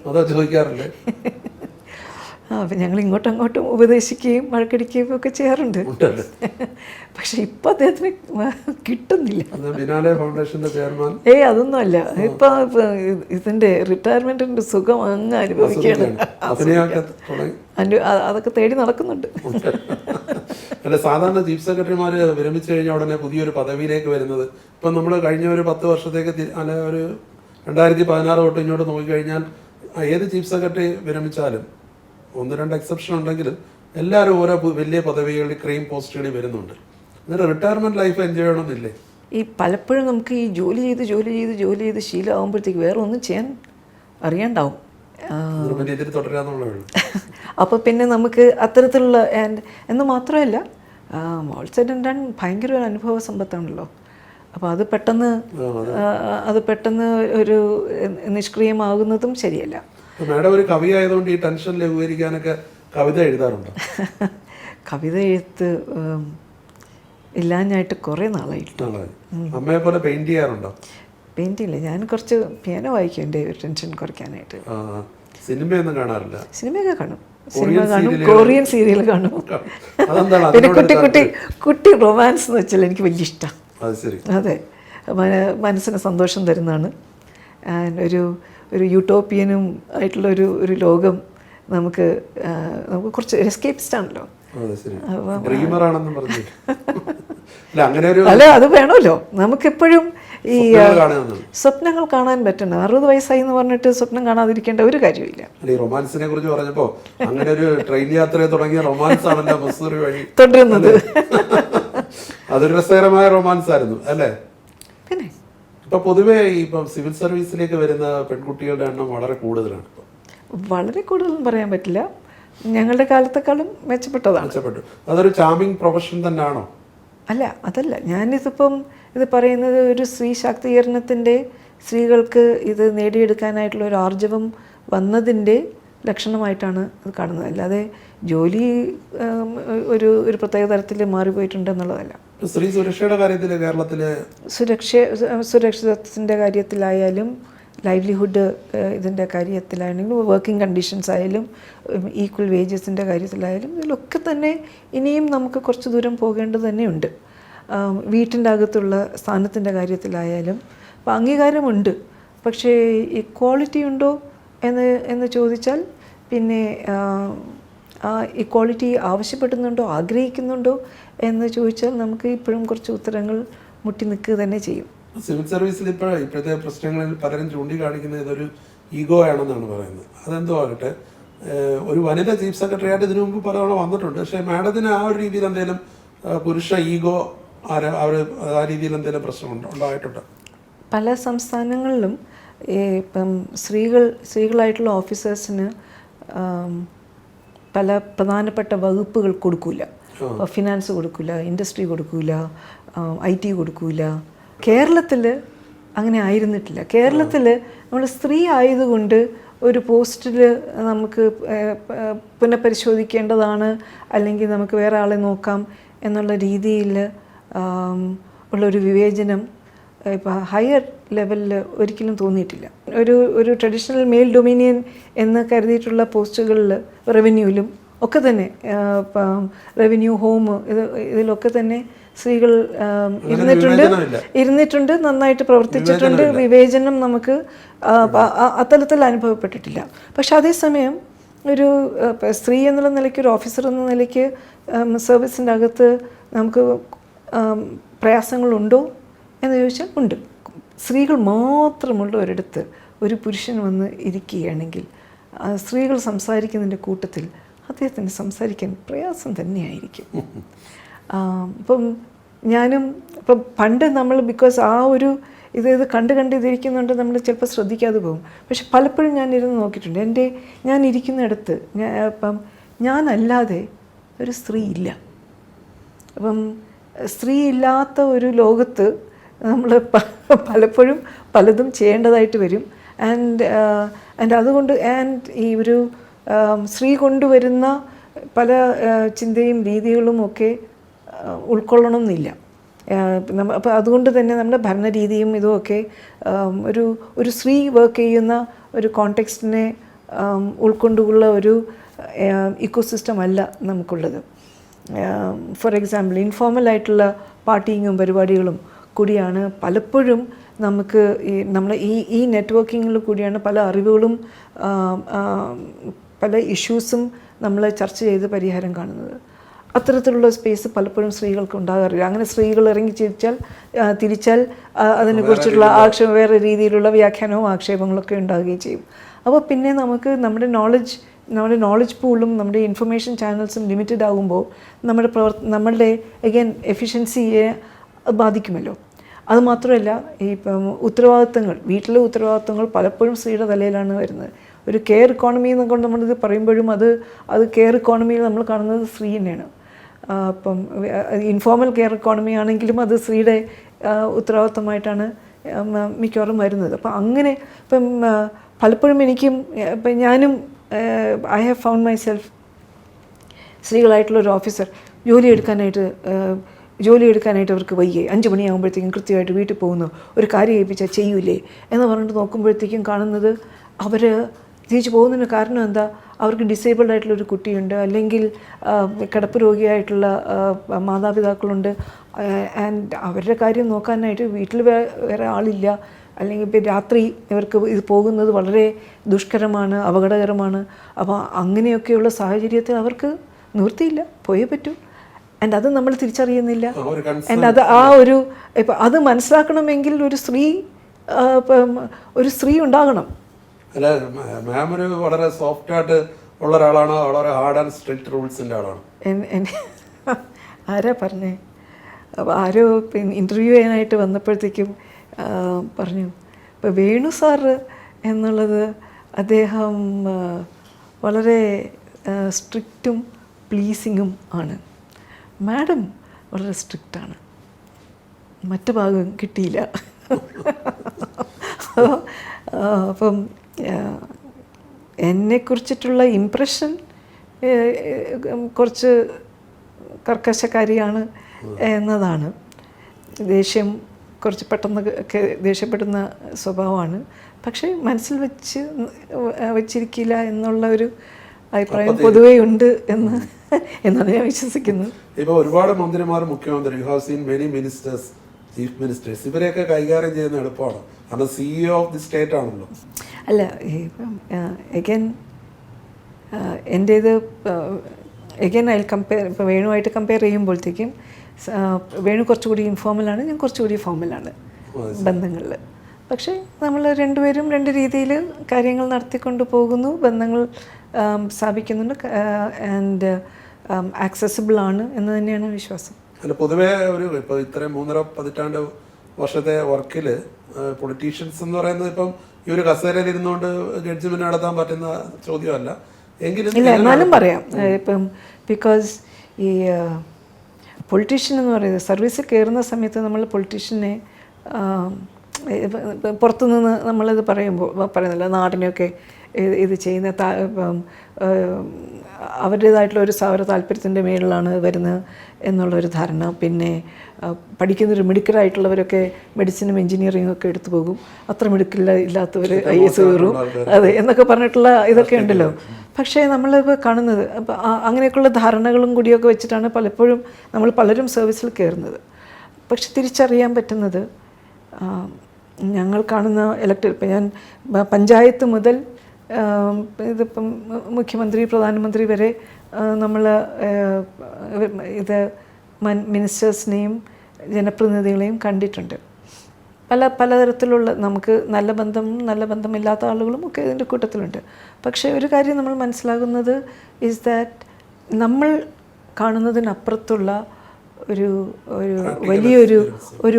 അതോ ചോദിക്കാറുണ്ട്? അപ്പം ഞങ്ങൾ ഇങ്ങോട്ടും ഉപദേശിക്കുകയും വഴക്കടിക്കുകയും ഒക്കെ ചെയ്യാറുണ്ട്. പക്ഷെ ഇപ്പം അദ്ദേഹത്തിന് കിട്ടുന്നില്ല. അതൊന്നും അല്ല. ഇപ്പം ഇതിൻ്റെ റിട്ടയർമെൻറ്റിൻ്റെ സുഖം അങ്ങ് അനുഭവിക്കുകയാണ്. അതൊക്കെ തേടി നടക്കുന്നുണ്ട്. അല്ല, സാധാരണ ചീഫ് സെക്രട്ടറിമാർ വിരമിച്ചു കഴിഞ്ഞാൽ ഉടനെ പുതിയൊരു പദവിയിലേക്ക് വരുന്നത്, ഇപ്പം നമ്മൾ കഴിഞ്ഞ ഒരു 10 വർഷത്തേക്ക് അല്ല ഒരു 2016 തൊട്ട് ഇങ്ങോട്ട് നോക്കിക്കഴിഞ്ഞാൽ ഏത് ചീഫ് സെക്രട്ടറി വിരമിച്ചാലും 1-2 എക്സെപ്ഷൻ ഉണ്ടെങ്കിലും എല്ലാവരും ഓരോ വലിയ പദവികളിൽ ക്രീം പോസ്റ്റുകളിൽ വരുന്നുണ്ട്. എന്നിട്ട് റിട്ടയർമെന്റ് ലൈഫ് എൻജോയ് ചെയ്യണമെന്നില്ലേ? ഈ പലപ്പോഴും നമുക്ക് ഈ ജോലി ചെയ്ത് ശീലമാകുമ്പോഴത്തേക്ക് വേറെ ഒന്നും ചെയ്യാൻ അറിയാണ്ടാവും. അപ്പോൾ പിന്നെ നമുക്ക് അത്തരത്തിലുള്ള എന്ന് മാത്രമല്ല ഓൾ സെഡ് ആൻഡ് ഡൺ ഭയങ്കര ഒരു അനുഭവ സമ്പത്താണല്ലോ. അപ്പോൾ അത് പെട്ടെന്ന് ഒരു നിഷ്ക്രിയമാകുന്നതും ശരിയല്ല. മാഡം ഒരു കവി ആയതുകൊണ്ട് ഈ ടെൻഷൻ ലഘൂകരിക്കാനൊക്കെ കവിത എഴുതാറുണ്ടോ? കവിത എഴുത്ത് ഇല്ലാഞ്ഞായിട്ട് കുറേ നാളായിട്ട്. അമ്മയെ പോലെ പെയിന്റ് ചെയ്യാറുണ്ടോ? പെയിന്റ് ഇല്ല, ഞാൻ കുറച്ച് പിയാനോ വായിക്കും എൻ്റെ ടെൻഷൻ കുറയ്ക്കാനായിട്ട്. സിനിമയൊന്നും കാണാറില്ല? സിനിമയൊക്കെ കാണും. സിനിമ കാണും, കൊറിയൻ സീരിയൽ കാണും. പിന്നെ കുട്ടി റൊമാൻസ് എന്ന് വെച്ചാൽ എനിക്ക് വലിയ ഇഷ്ടമാണ്. അതെ, മനസ്സിന് സന്തോഷം തരുന്നതാണ്. ഒരു യൂട്ടോപ്പിയനും ആയിട്ടുള്ള ഒരു ലോകം നമുക്ക് കുറച്ച് എസ്കേപ്പിസ്റ്റ് ആണല്ലോ. അല്ല, അത് വേണമല്ലോ നമുക്കെപ്പോഴും. ഈ സ്വപ്നങ്ങൾ കാണാൻ പറ്റണം. 60 വയസ്സായി എന്ന് പറഞ്ഞിട്ട് സ്വപ്നം കാണാതിരിക്കേണ്ട ഒരു കാര്യമില്ല. റൊമാൻസിനെ കുറിച്ച് പറഞ്ഞപ്പോ അങ്ങനെ ഒരു ട്രെയിൻ യാത്ര തുടങ്ങിയ റൊമാൻസ് ആണല്ലോ മസൂറി വഴി തുടരുന്നത്. അതൊരു രസകരമായ റൊമാൻസ് ആയിരുന്നു അല്ലേ? പിന്നെ ഇപ്പൊ പൊതുവേ ഇപ്പം സിവിൽ സർവീസിലേക്ക് വരുന്ന പെൺകുട്ടികളുടെ എണ്ണം വളരെ കൂടുതലാണ്. വളരെ കൂടുതലൊന്നും പറയാൻ പറ്റില്ല. ഞങ്ങളുടെ കാലത്തെക്കാളും മെച്ചപ്പെട്ടതാണ്. അതൊരു ചാമിങ് പ്രൊഫഷൻ തന്നെയാണോ? അല്ല, അതല്ല. ഞാനിതിപ്പം ഇത് പറയുന്നത് ഒരു സ്ത്രീ ശാക്തീകരണത്തിൻ്റെ, സ്ത്രീകൾക്ക് ഇത് നേടിയെടുക്കാനായിട്ടുള്ള ഒരു ആർജവം വന്നതിൻ്റെ ലക്ഷണമായിട്ടാണ് അത് കാണുന്നത്. അല്ലാതെ ജോലി ഒരു പ്രത്യേക തരത്തിൽ മാറിപ്പോയിട്ടുണ്ടെന്നുള്ളതല്ല. സ്ത്രീ സുരക്ഷയുടെ കാര്യത്തിൽ കേരളത്തിൽ സുരക്ഷിതത്വത്തിൻ്റെ കാര്യത്തിലായാലും, ലൈവ്ലിഹുഡ് ഇതിൻ്റെ കാര്യത്തിലാണെങ്കിലും, വർക്കിംഗ് കണ്ടീഷൻസ് ആയാലും, ഈക്വൽ വേജസിൻ്റെ കാര്യത്തിലായാലും, ഇതിലൊക്കെ തന്നെ ഇനിയും നമുക്ക് കുറച്ച് ദൂരം പോകേണ്ടത് തന്നെയുണ്ട്. വീട്ടിൻ്റെ അകത്തുള്ള സ്ഥാനത്തിൻ്റെ കാര്യത്തിലായാലും അപ്പോൾ അംഗീകാരമുണ്ട്. പക്ഷേ ഇക്വാളിറ്റി ഉണ്ടോ എന്ന് ചോദിച്ചാൽ, പിന്നെ ഇക്വാളിറ്റി ആവശ്യപ്പെടുന്നുണ്ടോ, ആഗ്രഹിക്കുന്നുണ്ടോ എന്ന് ചോദിച്ചാൽ നമുക്ക് ഇപ്പോഴും കുറച്ച് ഉത്തരങ്ങൾ മുട്ടി നിൽക്കുക തന്നെ ചെയ്യും. സിവിൽ സർവീസിൽ ഇപ്പോഴത്തെ പ്രശ്നങ്ങളിൽ പലരും ചൂണ്ടിക്കാണിക്കുന്നത് ഇതൊരു ഈഗോ ആണെന്നാണ് പറയുന്നത്. അതെന്തോ ആകട്ടെ, ഒരു വനിത ചീഫ് സെക്രട്ടറി ആയിട്ട് ഇതിനു മുമ്പ് പലതവണ വന്നിട്ടുണ്ട്. പക്ഷേ മാഡത്തിന് ആ ഒരു രീതിയിൽ എന്തെങ്കിലും പുരുഷ ഈഗോ ആ രീതിയിൽ എന്തെങ്കിലും പ്രശ്നം ഉണ്ടായിട്ടുണ്ട്? പല സംസ്ഥാനങ്ങളിലും ഇപ്പം സ്ത്രീകളായിട്ടുള്ള ഓഫീസേഴ്സിന് പല പ്രധാനപ്പെട്ട വകുപ്പുകൾ കൊടുക്കില്ല. ഫിനാൻസ് കൊടുക്കില്ല, ഇൻഡസ്ട്രി കൊടുക്കില്ല, IT കൊടുക്കില്ല. കേരളത്തിൽ അങ്ങനെ ആയിരുന്നിട്ടില്ല. കേരളത്തിൽ നമ്മൾ സ്ത്രീ ആയതുകൊണ്ട് ഒരു പോസ്റ്റിൽ നമുക്ക് പുനഃപരിശോധിക്കേണ്ടതാണ്, അല്ലെങ്കിൽ നമുക്ക് വേറെ ആളെ നോക്കാം എന്നുള്ള രീതിയിൽ ഉള്ളൊരു വിവേചനം ഇപ്പോൾ ഹയർ ലെവലിൽ ഒരിക്കലും തോന്നിയിട്ടില്ല. ഒരു ട്രഡീഷണൽ മെയിൽ ഡൊമിനിയൻ എന്ന് കരുതിയിട്ടുള്ള പോസ്റ്റുകളിൽ, റവന്യൂവിലും ഒക്കെ തന്നെ, റവന്യൂ, ഹോം, ഇതിലൊക്കെ തന്നെ സ്ത്രീകൾ ഇരുന്നിട്ടുണ്ട്, നന്നായിട്ട് പ്രവർത്തിച്ചിട്ടുണ്ട്. വിവേചനം നമുക്ക് അത്തരത്തിൽ അനുഭവപ്പെട്ടിട്ടില്ല. പക്ഷെ അതേസമയം ഒരു സ്ത്രീ എന്നുള്ള നിലയ്ക്ക്, ഒരു ഓഫീസർ എന്ന നിലയ്ക്ക് സർവീസിൻ്റെ അകത്ത് നമുക്ക് പ്രയാസങ്ങളുണ്ടോ എന്ന് ചോദിച്ചാൽ ഉണ്ട്. സ്ത്രീകൾ മാത്രമുള്ള ഒരിടത്ത് ഒരു പുരുഷൻ വന്ന് ഇരിക്കുകയാണെങ്കിൽ സ്ത്രീകൾ സംസാരിക്കുന്നതിൻ്റെ കൂട്ടത്തിൽ അദ്ദേഹത്തിന് സംസാരിക്കാൻ പ്രയാസം തന്നെയായിരിക്കും. ഇപ്പം ഞാനും ഇപ്പം പണ്ട് നമ്മൾ ബിക്കോസ് ആ ഒരു ഇത് കണ്ടിരിക്കുന്നുണ്ട്, നമ്മൾ ചിലപ്പോൾ ശ്രദ്ധിക്കാതെ പോകും. പക്ഷെ പലപ്പോഴും ഞാൻ ഇരുന്ന് നോക്കിയിട്ടുണ്ട്. ഞാൻ ഇരിക്കുന്നിടത്ത് ഇപ്പം ഞാനല്ലാതെ ഒരു സ്ത്രീ ഇല്ല. അപ്പം സ്ത്രീ ഇല്ലാത്ത ഒരു ലോകത്ത് നമ്മൾ പലപ്പോഴും പലതും ചെയ്യേണ്ടതായിട്ട് വരും. ആൻഡ് അതുകൊണ്ട് ഈ ഒരു സ്ത്രീ കൊണ്ടുവരുന്ന പല ചിന്തയും രീതികളും ഒക്കെ ഉൾക്കൊള്ളണമെന്നില്ല. അപ്പോൾ അതുകൊണ്ട് തന്നെ നമ്മുടെ ഭരണരീതിയും ഇതുമൊക്കെ ഒരു സ്ത്രീ വർക്ക് ചെയ്യുന്ന ഒരു കോണ്ടെക്സ്റ്റിനെ ഉൾക്കൊണ്ടുള്ള ഒരു ഇക്കോസിസ്റ്റം അല്ല നമുക്കുള്ളത്. ഫോർ എക്സാമ്പിൾ, ഇൻഫോർമലായിട്ടുള്ള പാർട്ടിങ്ങും പരിപാടികളും കൂടിയാണ് പലപ്പോഴും നമുക്ക് ഈ നെറ്റ്വർക്കിങ്ങിൽ കൂടിയാണ് പല അറിവുകളും പല ഇഷ്യൂസും നമ്മൾ ചർച്ച ചെയ്ത് പരിഹാരം കാണുന്നത്. അത്തരത്തിലുള്ള സ്പേസ് പലപ്പോഴും സ്ത്രീകൾക്ക് ഉണ്ടാകാറില്ല. അങ്ങനെ സ്ത്രീകൾ ഇറങ്ങി തിരിച്ചാൽ അതിനെക്കുറിച്ചുള്ള വേറെ രീതിയിലുള്ള വ്യാഖ്യാനവും ആക്ഷേപങ്ങളൊക്കെ ഉണ്ടാകുകയും ചെയ്യും. അപ്പോൾ പിന്നെ നമുക്ക് നമ്മുടെ നോളജ് പൂളും നമ്മുടെ ഇൻഫർമേഷൻ ചാനൽസും ലിമിറ്റഡ് ആകുമ്പോൾ നമ്മളുടെ അഗൈൻ എഫിഷ്യൻസിയെ ബാധിക്കുമല്ലോ. അതുമാത്രമല്ല, ഇപ്പം വീട്ടിലെ ഉത്തരവാദിത്തങ്ങൾ പലപ്പോഴും സ്ത്രീയുടെ തലയിലാണ് വരുന്നത്. ഒരു കെയർ ഇക്കോണമി എന്നൊക്കെ നമ്മളിത് പറയുമ്പോഴും അത് കെയർ ഇക്കോണമിയിൽ നമ്മൾ കാണുന്നത് സ്ത്രീ തന്നെയാണ്. അപ്പം ഇൻഫോർമൽ കെയർ ഇക്കോണമി ആണെങ്കിലും അത് സ്ത്രീയുടെ ഉത്തരവാദിത്തമായിട്ടാണ് മിക്കവാറും വരുന്നത്. അപ്പം അങ്ങനെ പലപ്പോഴും ഞാനും I have found myself സ്ത്രീകളായിട്ടുള്ളൊരു ഓഫീസർ ജോലി എടുക്കാനായിട്ട് അവർക്ക് വയ്യേ, 5 മണിയാകുമ്പോഴത്തേക്കും കൃത്യമായിട്ട് വീട്ടിൽ പോകുന്നു, ഒരു കാര്യം ഏൽപ്പിച്ചാൽ ചെയ്യൂലേ എന്ന് പറഞ്ഞിട്ട് നോക്കുമ്പോഴത്തേക്കും കാണുന്നത് അവർ തിരിച്ചു പോകുന്നതിന് കാരണം എന്താ? അവർക്ക് ഡിസേബിൾഡ് ആയിട്ടുള്ളൊരു കുട്ടിയുണ്ട്, അല്ലെങ്കിൽ കിടപ്പ് രോഗിയായിട്ടുള്ള മാതാപിതാക്കളുണ്ട്. ആൻഡ് അവരുടെ കാര്യം നോക്കാനായിട്ട് വീട്ടിൽ വേറെ ആളില്ല. അല്ലെങ്കിൽ ഇപ്പോൾ രാത്രി ഇവർക്ക് ഇത് പോകുന്നത് വളരെ ദുഷ്കരമാണ്, അപകടകരമാണ്. അപ്പോൾ അങ്ങനെയൊക്കെയുള്ള സാഹചര്യത്തിൽ അവർക്ക് നിവൃത്തിയില്ല, പോയേ പറ്റൂ. ആൻഡ് അത് നമ്മൾ തിരിച്ചറിയുന്നില്ല. ആൻഡ് അത് ആ ഒരു ഇപ്പം അത് മനസ്സിലാക്കണമെങ്കിൽ ഒരു സ്ത്രീ ഉണ്ടാകണം. അല്ല, മാം ഒരു വളരെ സോഫ്റ്റ് ആയിട്ട് ഉള്ള ഒരാളാണോ, വളരെ ഹാർഡ് ആൻഡ് സ്ട്രിക്റ്റ് റൂൾസിൻ്റെ ആളാണ്? ആരാ പറഞ്ഞേ? അപ്പോൾ ആരോ പിന്നെ ഇൻ്റർവ്യൂ ചെയ്യാനായിട്ട് വന്നപ്പോഴത്തേക്കും പറഞ്ഞു, ഇപ്പോൾ വേണു സാറ് എന്നുള്ളത് അദ്ദേഹം വളരെ സ്ട്രിക്റ്റും പ്ലീസിങ്ങും ആണ്, മാഡം വളരെ സ്ട്രിക്റ്റാണ്. മറ്റു ഭാഗം കിട്ടിയില്ല. അപ്പം എന്നെക്കുറിച്ചിട്ടുള്ള ഇംപ്രഷൻ കുറച്ച് കർക്കശക്കാരിയാണ് എന്നതാണ്. ദേഷ്യം കുറച്ച് പെട്ടെന്ന് ദേഷ്യപ്പെടുന്ന സ്വഭാവമാണ്. പക്ഷേ മനസ്സിൽ വച്ചിരിക്കില്ല എന്നുള്ള ഒരു അഭിപ്രായം പൊതുവേ ഉണ്ട് എന്നാണ് ഞാൻ വിശ്വസിക്കുന്നത്. ഇപ്പോൾ ഒരുപാട് മന്ത്രിമാർ, മുഖ്യമന്ത്രി, you have seen many ministers, chief ministers, ഇവരെയൊക്കെ കൈകാര്യം ചെയ്യുന്ന എളുപ്പമാണ്, കാരണം CEO ഓഫ് ദി സ്റ്റേറ്റ് ആണല്ലോ. അല്ല, എഗൈൻ എൻ്റേത് എഗൈൻ അതിൽ കമ്പയർ, ഇപ്പോൾ വേണുമായിട്ട് കമ്പയർ ചെയ്യുമ്പോഴത്തേക്കും വേണു കുറച്ചുകൂടി ഇൻഫോർമലാണ്, ഞാൻ കുറച്ചുകൂടി ഫോർമലാണ് ബന്ധങ്ങളിൽ. പക്ഷേ നമ്മൾ രണ്ടുപേരും രണ്ട് രീതിയിൽ കാര്യങ്ങൾ നടത്തിക്കൊണ്ട് പോകുന്നു, ബന്ധങ്ങൾ സ്ഥാപിക്കുന്നുണ്ട്, ആൻഡ് ആക്സസിബിൾ ആണ് എന്ന് തന്നെയാണ് വിശ്വാസം. അല്ല, പൊതുവേ ഇപ്പോൾ ഇത്രയും 3.5 പതിറ്റാണ്ട് വർഷത്തെ വർക്കിൽ പൊളിറ്റീഷ്യൻസ് എന്ന് പറയുന്നത് ഇപ്പം ഈ ഒരു കസേരയിൽ ഇരുന്നുകൊണ്ട് ജഡ്ജ്മെന്റ് നടത്താൻ പറ്റുന്ന ചോദ്യമല്ല. എങ്കിലും ഇല്ല, എന്നാലും പറയാം. ഇപ്പം ബിക്കോസ് ഈ പൊളിറ്റീഷ്യൻ എന്ന് പറയുന്നത് സർവീസിൽ കയറുന്ന സമയത്ത് നമ്മൾ പൊളിറ്റീഷ്യനെ പുറത്തുനിന്ന് നമ്മളിത് പറയുന്നില്ല, നാടിനെയൊക്കെ ഇത് ചെയ്യുന്ന അവരുടേതായിട്ടുള്ള ഒരു താല്പര്യത്തിൻ്റെ മേളിലാണ് വരുന്നത് എന്നുള്ളൊരു ധാരണ. പിന്നെ പഠിക്കുന്നൊരു മിടുക്കരായിട്ടുള്ളവരൊക്കെ മെഡിസിനും എൻജിനീയറിങ്ങും ഒക്കെ എടുത്തു പോകും, അത്ര മിടുക്കില്ലാത്തവർ IAS കയറും, അതെ എന്നൊക്കെ പറഞ്ഞിട്ടുള്ള ഇതൊക്കെ ഉണ്ടല്ലോ. പക്ഷേ നമ്മളിപ്പോൾ കാണുന്നത് അങ്ങനെയൊക്കെയുള്ള ധാരണകളും കൂടിയൊക്കെ വെച്ചിട്ടാണ് പലപ്പോഴും പലരും സർവീസിൽ കയറുന്നത്. പക്ഷെ തിരിച്ചറിയാൻ പറ്റുന്നത് ഞങ്ങൾ കാണുന്ന ഇപ്പം ഞാൻ പഞ്ചായത്ത് മുതൽ ഇതിപ്പം മുഖ്യമന്ത്രി, പ്രധാനമന്ത്രി വരെ നമ്മൾ ഇത് മിനിസ്റ്റേഴ്സിനെയും ജനപ്രതിനിധികളെയും കണ്ടിട്ടുണ്ട്. പലതരത്തിലുള്ള നമുക്ക് നല്ല ബന്ധമില്ലാത്ത ആളുകളും ഒക്കെ ഇതിൻ്റെ കൂട്ടത്തിലുണ്ട്. പക്ഷേ ഒരു കാര്യം നമ്മൾ മനസ്സിലാകുന്നത് ഈസ് ദാറ്റ് നമ്മൾ കാണുന്നതിനപ്പുറത്തുള്ള ഒരു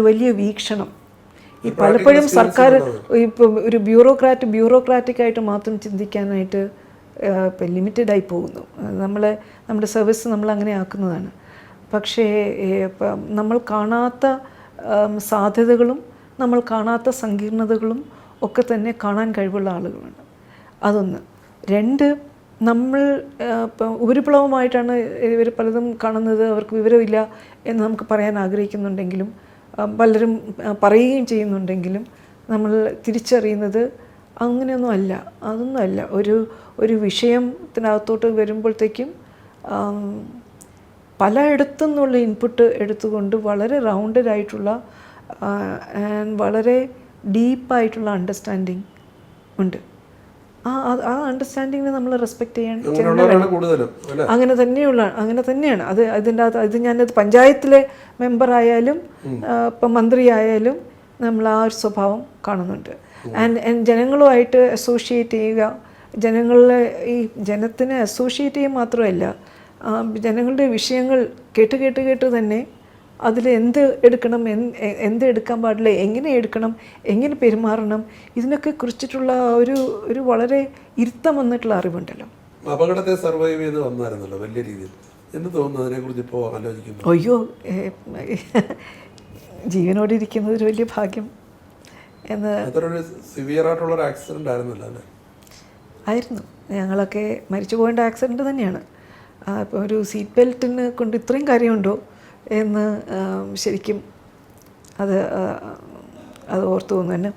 വലിയ വീക്ഷണം ഈ പലപ്പോഴും സർക്കാർ ഇപ്പം ഒരു ബ്യൂറോക്രാറ്റിക്കായിട്ട് മാത്രം ചിന്തിക്കാനായിട്ട് ഇപ്പം ലിമിറ്റഡായി പോകുന്നു. നമ്മുടെ സർവീസ് നമ്മൾ അങ്ങനെ ആക്കുന്നതാണ്. പക്ഷേ ഇപ്പം നമ്മൾ കാണാത്ത സാധ്യതകളും നമ്മൾ കാണാത്ത സങ്കീർണതകളും ഒക്കെ തന്നെ കാണാൻ കഴിവുള്ള ആളുകളാണ്. അതൊന്ന്. രണ്ട്, നമ്മൾ ഇപ്പം ഉപരിപ്ലവമായിട്ടാണ് ഇവർ പലതും കാണുന്നത്, അവർക്ക് വിവരമില്ല എന്ന് നമുക്ക് പറയാൻ ആഗ്രഹിക്കുന്നുണ്ടെങ്കിലും പലരും പറയുകയും ചെയ്യുന്നുണ്ടെങ്കിലും നമ്മൾ തിരിച്ചറിയുന്നത് അതൊന്നുമല്ല. ഒരു വിഷയത്തിനകത്തോട്ട് വരുമ്പോഴത്തേക്കും പലയിടത്തു നിന്നുള്ള ഇൻപുട്ട് എടുത്തുകൊണ്ട് വളരെ റൗണ്ടഡായിട്ടുള്ള ആൻഡ് വളരെ ഡീപ്പായിട്ടുള്ള അണ്ടർസ്റ്റാൻഡിങ് ഉണ്ട്. ആ അണ്ടർസ്റ്റാൻഡിങ്ങിനെ നമ്മൾ റെസ്പെക്റ്റ് ചെയ്യാൻ അങ്ങനെ തന്നെയാണ്. അതിൻ്റെ അകത്ത് ഞാനത് പഞ്ചായത്തിലെ മെമ്പറായാലും ഇപ്പം മന്ത്രിയായാലും നമ്മൾ ആ ഒരു സ്വഭാവം കാണുന്നുണ്ട്. ആൻഡ് ജനങ്ങളുമായിട്ട് അസോഷ്യേറ്റ് ചെയ്യുക, ജനത്തിനെ അസോഷ്യേറ്റ് ചെയ്യുക മാത്രമല്ല, ജനങ്ങളുടെ വിഷയങ്ങൾ കേട്ട് തന്നെ അതിൽ എന്ത് എടുക്കണം, എന്ത് എടുക്കാൻ പാടില്ല, എങ്ങനെ എടുക്കണം, എങ്ങനെ പെരുമാറണം, ഇതിനൊക്കെ കുറിച്ചിട്ടുള്ള ഒരു വളരെ ഇരുത്തം വന്നിട്ടുള്ള അറിവുണ്ടല്ലോ. അപകടത്തെ സർവൈവ് ചെയ്ത് വന്നായിരുന്നല്ലോ വലിയ രീതിയിൽ. എന്ന് തോന്നുന്നു അതിനെക്കുറിച്ച് ഇപ്പോൾ ആലോചിക്കുന്നു? അയ്യോ, ജീവനോടെ ഇരിക്കുന്നത് ഒരു വലിയ ഭാഗ്യം എന്ന്. അതൊരു സിവിയർ ആയിട്ടുള്ളൊരു ആക്സിഡൻ്റ് ആയിരുന്നല്ലോ അല്ലേ? ആയിരുന്നു. ഞങ്ങളൊക്കെ മരിച്ചു പോകേണ്ട ആക്സിഡൻറ്റ് തന്നെയാണ്. ഇപ്പോൾ ഒരു സീറ്റ് ബെൽറ്റിന് കൊണ്ട് ഇത്രയും കാര്യമുണ്ടോ എന്ന് ശരിക്കും അത് ഓർത്തു തോന്നുന്നു.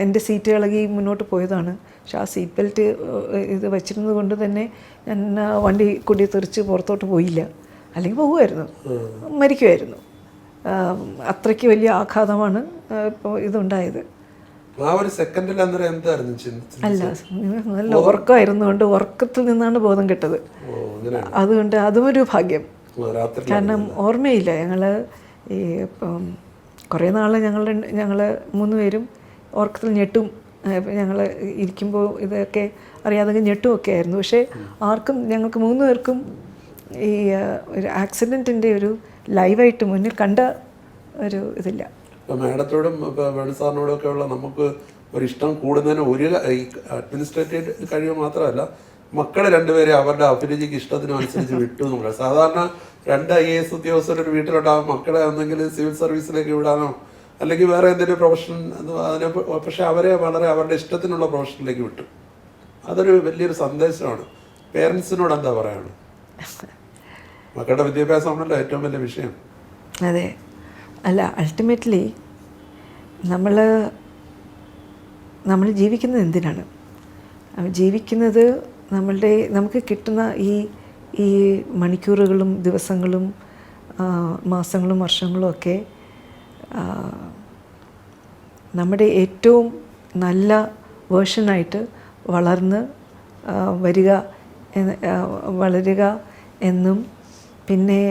എൻ്റെ സീറ്റ് ഇളകി മുന്നോട്ട് പോയതാണ്. പക്ഷെ ആ സീറ്റ് ബെൽറ്റ് ഇത് വെച്ചിരുന്നത് കൊണ്ട് തന്നെ ഞാൻ വണ്ടി കൂടി തെറിച്ച് പുറത്തോട്ട് പോയില്ല, അല്ലെങ്കിൽ പോകുമായിരുന്നു, മരിക്കുമായിരുന്നു. അത്രയ്ക്ക് വലിയ ആഘാതമാണ് ഇപ്പോൾ ഇതുണ്ടായത്. ആ ഒരു സെക്കൻഡിൽ അന്നേരം എന്തായിരുന്നു ചിന്തിച്ചത്? അല്ല, നല്ല ഉറക്കമായിരുന്നുകൊണ്ട് ഉറക്കത്തിൽ നിന്നാണ് ബോധം കിട്ടത്. ഓ, അങ്ങനെയാണ്. അതുകൊണ്ട് അതും ഒരു ഭാഗ്യം. രാത്രി കാരണം ഓർമ്മയില്ല. ഞങ്ങൾ ഈ കുറേ നാൾ ഞങ്ങൾ 3 പേരും ഉറക്കത്തിൽ ഞെട്ടും. ഞങ്ങൾ ഇരിക്കുമ്പോൾ ഇതൊക്കെ അറിയാതെ ഞെട്ടുമൊക്കെ ആയിരുന്നു. പക്ഷേ ഞങ്ങൾക്ക് 3 പേർക്കും ഈ ഒരു ആക്സിഡൻറ്റിൻ്റെ ഒരു ലൈവായിട്ട് മുന്നിൽ കണ്ട ഒരു ഇതില്ല. ഇപ്പം മാഡത്തോടും ഇപ്പോൾ വേണു സാറിനോടും ഒക്കെ ഉള്ള നമുക്ക് ഒരു ഇഷ്ടം കൂടുന്നതിന് ഒരു ഈ അഡ്മിനിസ്ട്രേറ്റീവ് കഴിവ് മാത്രമല്ല, മക്കളെ രണ്ടുപേരെ അവരുടെ അഭിരുചിക്ക് ഇഷ്ടത്തിനും അനുസരിച്ച് വിട്ടു എന്നുള്ളത്. സാധാരണ 2 IAS ഉദ്യോഗസ്ഥരുടെ വീട്ടിലുണ്ടാകും മക്കളെ ഒന്നെങ്കിൽ സിവിൽ സർവീസിലേക്ക് വിടാനോ അല്ലെങ്കിൽ വേറെ എന്തെങ്കിലും പ്രൊഫഷൻ അതിനെ, പക്ഷെ അവരെ വളരെ അവരുടെ ഇഷ്ടത്തിനുള്ള പ്രൊഫഷനിലേക്ക് വിട്ടു. അതൊരു വലിയൊരു സന്ദേശമാണ്. പേരൻസിനോട് എന്താ പറയാണ്? മക്കളുടെ വിദ്യാഭ്യാസമാണല്ലോ ഏറ്റവും വലിയ വിഷയം. അതെ. അല്ല, അൾട്ടിമേറ്റ്ലി നമ്മൾ ജീവിക്കുന്നത് എന്തിനാണ്? ജീവിക്കുന്നത് നമുക്ക് കിട്ടുന്ന ഈ മണിക്കൂറുകളും ദിവസങ്ങളും മാസങ്ങളും വർഷങ്ങളും ഒക്കെ നമ്മുടെ ഏറ്റവും നല്ല വേർഷനായിട്ട് വളരുക എന്നും പിന്നെ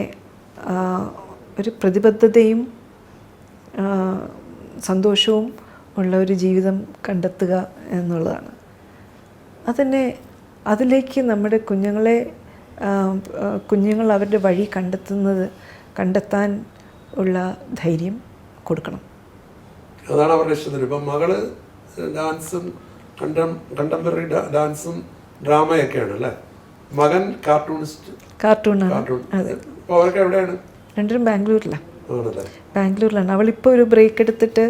ഒരു പ്രതിബദ്ധതയും സന്തോഷവും ഉള്ള ഒരു ജീവിതം കണ്ടെത്തുക എന്നുള്ളതാണ്. അതിലേക്ക് നമ്മുടെ കുഞ്ഞുങ്ങൾ അവരുടെ വഴി കണ്ടെത്താൻ ഉള്ള ധൈര്യം കൊടുക്കണം. അതാണ് അവരുടെ ഇഷ്ടത്തിന്. ഇപ്പം മകള് ഡാൻസും കണ്ടംപററി ഡാൻസും ഡ്രാമയൊക്കെയാണ് അല്ലേ? മകൻ കാർട്ടൂണാണ്. അപ്പോൾ അവർക്ക് എവിടെയാണ്? രണ്ടും ബാംഗ്ലൂരിലാണ്. അവളിപ്പോൾ ഒരു ബ്രേക്ക് എടുത്തിട്ട്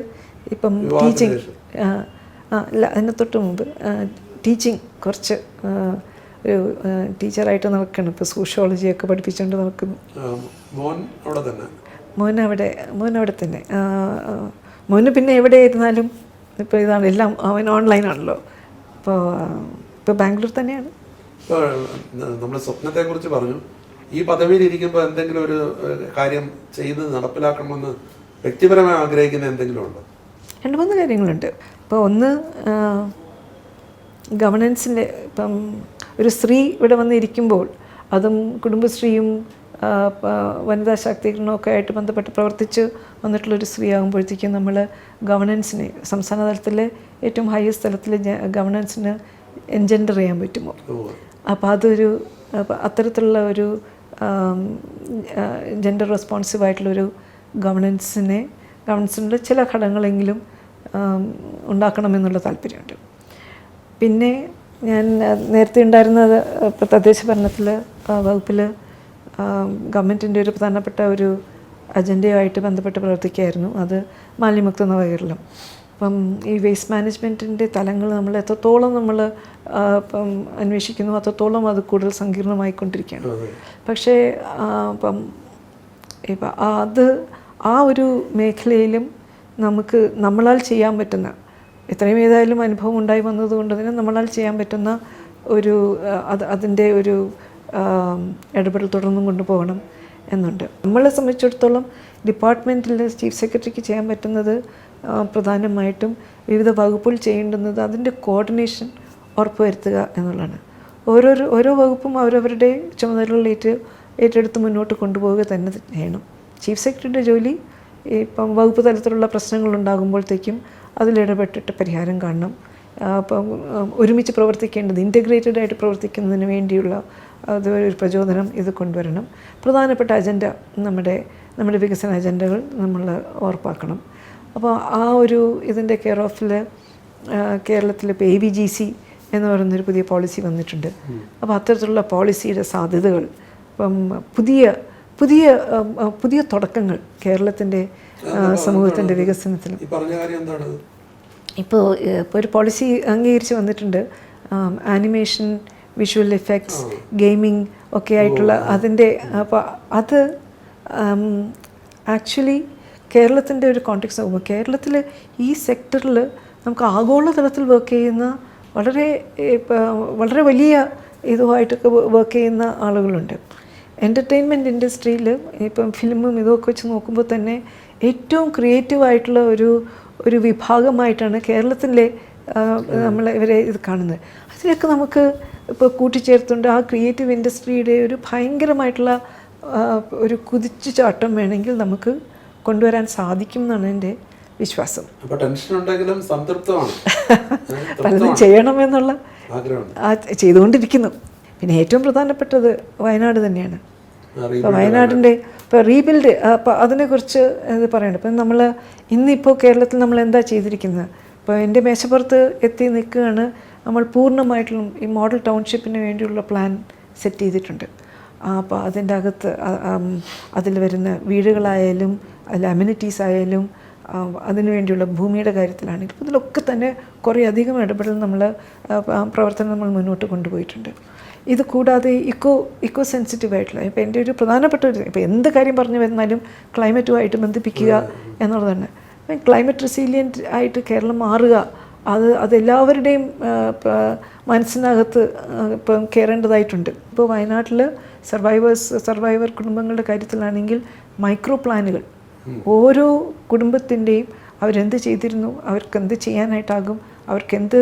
ഇപ്പം ടീച്ചിങ്, അല്ല അതിന് തൊട്ട് മുമ്പ് ടീച്ചിങ് കുറച്ച് ഒരു ടീച്ചറായിട്ട് നടക്കണം. ഇപ്പോൾ സോഷ്യോളജിയൊക്കെ പഠിപ്പിച്ചുകൊണ്ട് നടക്കുന്നു. മോൻ അവിടെ തന്നെ. മോന് പിന്നെ എവിടെ ഇരുന്നാലും ഇപ്പോൾ ഇതാണ് എല്ലാം, അവൻ ഓൺലൈനാണല്ലോ. ഇപ്പോൾ ബാംഗ്ലൂർ തന്നെയാണ്. ഇപ്പോൾ നമ്മൾ സ്വപ്നത്തെക്കുറിച്ച് പറഞ്ഞു. ഈ പദവിയിൽ ഇരിക്കുമ്പോൾ എന്തെങ്കിലും ഒരു കാര്യം ചെയ്ത് നടപ്പിലാക്കണമെന്ന് വ്യക്തിപരമായി ആഗ്രഹിക്കുന്ന എന്തെങ്കിലും ഉണ്ടോ? 2-3 കാര്യങ്ങളുണ്ട്. ഇപ്പോൾ ഒന്ന്, ഗവൺമെൻസിൻ്റെ ഇപ്പം ഒരു സ്ത്രീ ഇവിടെ വന്നിരിക്കുമ്പോൾ അതും കുടുംബശ്രീയും വനിതാ ശാക്തീകരണമൊക്കെ ആയിട്ട് ബന്ധപ്പെട്ട് പ്രവർത്തിച്ച് വന്നിട്ടുള്ളൊരു സ്ത്രീ ആകുമ്പോഴത്തേക്കും നമ്മൾ ഗവൺമെൻസിനെ സംസ്ഥാന തലത്തിലെ ഏറ്റവും ഹയസ്റ്റ് തലത്തിൽ ഗവൺമെൻസിന് എൻജെൻഡർ ചെയ്യാൻ പറ്റുമോ? അപ്പോൾ അത്തരത്തിലുള്ള ഒരു ജെൻഡർ റെസ്പോൺസീവായിട്ടുള്ളൊരു ഗവൺമെൻസിൻ്റെ ചില ഘടകങ്ങളെങ്കിലും ഉണ്ടാക്കണമെന്നുള്ള താല്പര്യമുണ്ട്. പിന്നെ ഞാൻ നേരത്തെ ഉണ്ടായിരുന്നത് ഇപ്പോൾ തദ്ദേശ ഭരണത്തിൽ വകുപ്പിൽ ഗവൺമെൻറ്റിൻ്റെ ഒരു പ്രധാനപ്പെട്ട ഒരു അജണ്ടയുമായിട്ട് ബന്ധപ്പെട്ട് പ്രവർത്തിക്കുകയായിരുന്നു. അത് മാലിന്യമുക്ത നവകേരളം. അപ്പം ഈ വേസ്റ്റ് മാനേജ്മെൻറ്റിൻ്റെ തലങ്ങൾ നമ്മൾ എത്രത്തോളം ഇപ്പം അന്വേഷിക്കുന്നു അത്രത്തോളം അത് കൂടുതൽ സങ്കീർണമായിക്കൊണ്ടിരിക്കുകയാണ്. പക്ഷേ ഇപ്പം ആ ഒരു മേഖലയിലും നമ്മളാൽ ചെയ്യാൻ പറ്റുന്ന, എത്രയും ഏതായാലും അനുഭവം ഉണ്ടായി വന്നതുകൊണ്ട് തന്നെ നമ്മളാൽ ചെയ്യാൻ പറ്റുന്ന അതിൻ്റെ ഒരു ഇടപെടൽ തുടർന്നും കൊണ്ടുപോകണം എന്നുണ്ട്. നമ്മളെ സംബന്ധിച്ചിടത്തോളം ഡിപ്പാർട്ട്മെൻറ്റിൽ ചീഫ് സെക്രട്ടറിക്ക് ചെയ്യാൻ പറ്റുന്നത് പ്രധാനമായിട്ടും വിവിധ വകുപ്പുകൾ ചെയ്യേണ്ടുന്നത് അതിൻ്റെ കോർഡിനേഷൻ ഉറപ്പുവരുത്തുക എന്നുള്ളതാണ്. ഓരോ വകുപ്പും അവരവരുടെ ചുമതലകൾ ഏറ്റെടുത്ത് മുന്നോട്ട് കൊണ്ടുപോവുക തന്നെ ചെയ്യണം. ചീഫ് സെക്രട്ടറിയുടെ ജോലി ഇപ്പം വകുപ്പ് തലത്തിലുള്ള പ്രശ്നങ്ങളുണ്ടാകുമ്പോഴത്തേക്കും അതിലിടപെട്ടിട്ട് പരിഹാരം കാണണം. അപ്പം ഒരുമിച്ച് പ്രവർത്തിക്കേണ്ടത്, ഇൻറ്റഗ്രേറ്റഡ് ആയിട്ട് പ്രവർത്തിക്കുന്നതിന് വേണ്ടിയുള്ള ഒരു പ്രചോദനം ഇത് കൊണ്ടുവരണം. പ്രധാനപ്പെട്ട അജണ്ട നമ്മുടെ വികസന അജണ്ടകൾ നമ്മൾ ഉറപ്പാക്കണം. അപ്പോൾ ഇതിൻ്റെ കെയർ ഓഫിൽ കേരളത്തിൽ ഇപ്പോൾ ABGC എന്ന് പറയുന്നൊരു പുതിയ പോളിസി വന്നിട്ടുണ്ട്. അപ്പോൾ അത്തരത്തിലുള്ള പോളിസിയുടെ സാധ്യതകൾ, ഇപ്പം പുതിയ തുടക്കങ്ങൾ കേരളത്തിൻ്റെ സമൂഹത്തിൻ്റെ വികസനത്തിലും. ഇപ്പോൾ ഒരു പോളിസി അംഗീകരിച്ച് വന്നിട്ടുണ്ട്. ആനിമേഷൻ, വിഷ്വൽ എഫക്ട്സ്, ഗെയിമിംഗ് ഒക്കെ ആയിട്ടുള്ള അതിൻ്റെ. അപ്പോൾ അത് ആക്ച്വലി കേരളത്തിൻ്റെ ഒരു കോണ്ടെക്സ്റ്റ് നോക്കുമ്പോൾ കേരളത്തിൽ ഈ സെക്ടറിൽ നമുക്ക് ആഗോളതലത്തിൽ വർക്ക് ചെയ്യുന്ന വളരെ വലിയ ഇതുമായിട്ടൊക്കെ വർക്ക് ചെയ്യുന്ന ആളുകളുണ്ട്. എൻ്റർടൈൻമെൻറ്റ് ഇൻഡസ്ട്രിയിൽ ഇപ്പം ഫിലിമും ഇതൊക്കെ വെച്ച് നോക്കുമ്പോൾ തന്നെ ഏറ്റവും ക്രിയേറ്റീവായിട്ടുള്ള ഒരു വിഭാഗമായിട്ടാണ് കേരളത്തിലെ നമ്മൾ ഇവരെ ഇത് കാണുന്നത്. അതിനൊക്കെ നമുക്ക് ഇപ്പോൾ കൂട്ടിച്ചേർത്തുകൊണ്ട് ആ ക്രിയേറ്റീവ് ഇൻഡസ്ട്രിയുടെ ഒരു ഭയങ്കരമായിട്ടുള്ള ഒരു കുതിച്ചുചാട്ടം വേണമെങ്കിൽ നമുക്ക് കൊണ്ടുവരാൻ സാധിക്കും എന്നാണ് എൻ്റെ വിശ്വാസം. അപ്പോൾ ടെൻഷൻ ഉണ്ടെങ്കിലും സംതൃപ്തമാണ്, പലതും ചെയ്യണമെന്നുള്ള ചെയ്തുകൊണ്ടിരിക്കുന്നു. പിന്നെ ഏറ്റവും പ്രധാനപ്പെട്ടത് വയനാട് തന്നെയാണ്. ഇപ്പോൾ വയനാടിൻ്റെ ഇപ്പോൾ റീബിൽഡ്, അപ്പോൾ അതിനെക്കുറിച്ച് ഇത് പറയണം. ഇപ്പം നമ്മൾ ഇന്നിപ്പോൾ കേരളത്തിൽ നമ്മൾ എന്താ ചെയ്തിരിക്കുന്നത്? ഇപ്പോൾ എൻ്റെ മേശപ്പുറത്ത് എത്തി നിൽക്കുകയാണ്, നമ്മൾ പൂർണ്ണമായിട്ടും ഈ മോഡൽ ടൗൺഷിപ്പിന് വേണ്ടിയുള്ള പ്ലാൻ സെറ്റ് ചെയ്തിട്ടുണ്ട്. അപ്പോൾ അതിൻ്റെ അകത്ത് അതിൽ വരുന്ന വീടുകളായാലും അതിൽ അമ്യൂണിറ്റീസ് ആയാലും അതിനു വേണ്ടിയുള്ള ഭൂമിയുടെ കാര്യത്തിലാണെങ്കിൽ ഇപ്പോൾ ഇതിലൊക്കെ തന്നെ കുറേ അധികം ഇടപെടൽ പ്രവർത്തനം നമ്മൾ മുന്നോട്ട് കൊണ്ടുപോയിട്ടുണ്ട്. ഇത് കൂടാതെ ഇക്കോ സെൻസിറ്റീവ് ആയിട്ടുള്ള ഇപ്പോൾ എൻ്റെ ഒരു പ്രധാനപ്പെട്ട ഇപ്പോൾ എന്ത് കാര്യം പറഞ്ഞു വരുന്നാലും ക്ലൈമറ്റുമായിട്ട് ബന്ധിപ്പിക്കുക എന്നുള്ളതാണ്. അപ്പം ക്ലൈമറ്റ് റെസിലിയൻറ്റ് ആയിട്ട് കേരളം മാറുക, അതെല്ലാവരുടെയും മനസ്സിനകത്ത് ഇപ്പം കയറേണ്ടതായിട്ടുണ്ട്. ഇപ്പോൾ വയനാട്ടിൽ സർവൈവർ കുടുംബങ്ങളുടെ കാര്യത്തിലാണെങ്കിൽ മൈക്രോ പ്ലാനുകൾ ഓരോ കുടുംബത്തിൻ്റെയും അവരെന്ത് ചെയ്തിരുന്നു, അവർക്ക് എന്ത് ചെയ്യാനായിട്ടാകും, അവർക്ക് എന്ത്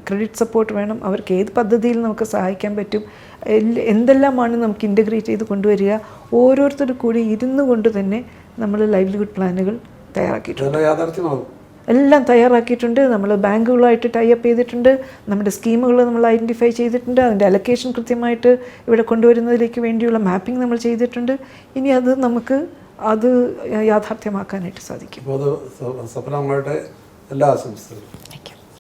ക്രെഡിറ്റ് സപ്പോർട്ട് വേണം, അവർക്ക് ഏത് പദ്ധതിയിൽ നമുക്ക് സഹായിക്കാൻ പറ്റും, എന്തെല്ലാമാണ് നമുക്ക് ഇൻ്റഗ്രേറ്റ് ചെയ്ത് കൊണ്ടുവരിക, ഓരോരുത്തരും കൂടി ഇരുന്നു കൊണ്ട് തന്നെ നമ്മൾ ലൈവ്ലിഹുഡ് പ്ലാനുകൾ തയ്യാറാക്കിയിട്ടുണ്ട്. എല്ലാം തയ്യാറാക്കിയിട്ടുണ്ട്. നമ്മൾ ബാങ്കുകളായിട്ട് ടൈപ്പ് ചെയ്തിട്ടുണ്ട്. നമ്മുടെ സ്കീമുകൾ നമ്മൾ ഐഡൻറ്റിഫൈ ചെയ്തിട്ടുണ്ട്. അതിൻ്റെ അലൊക്കേഷൻ കൃത്യമായിട്ട് ഇവിടെ കൊണ്ടുവരുന്നതിലേക്ക് വേണ്ടിയുള്ള മാപ്പിംഗ് നമ്മൾ ചെയ്തിട്ടുണ്ട്. ഇനി അത് നമുക്ക് യാഥാർത്ഥ്യമാക്കാനായിട്ട് സാധിക്കും. സഫലമായിട്ട് എല്ലാ ആശംസകളും.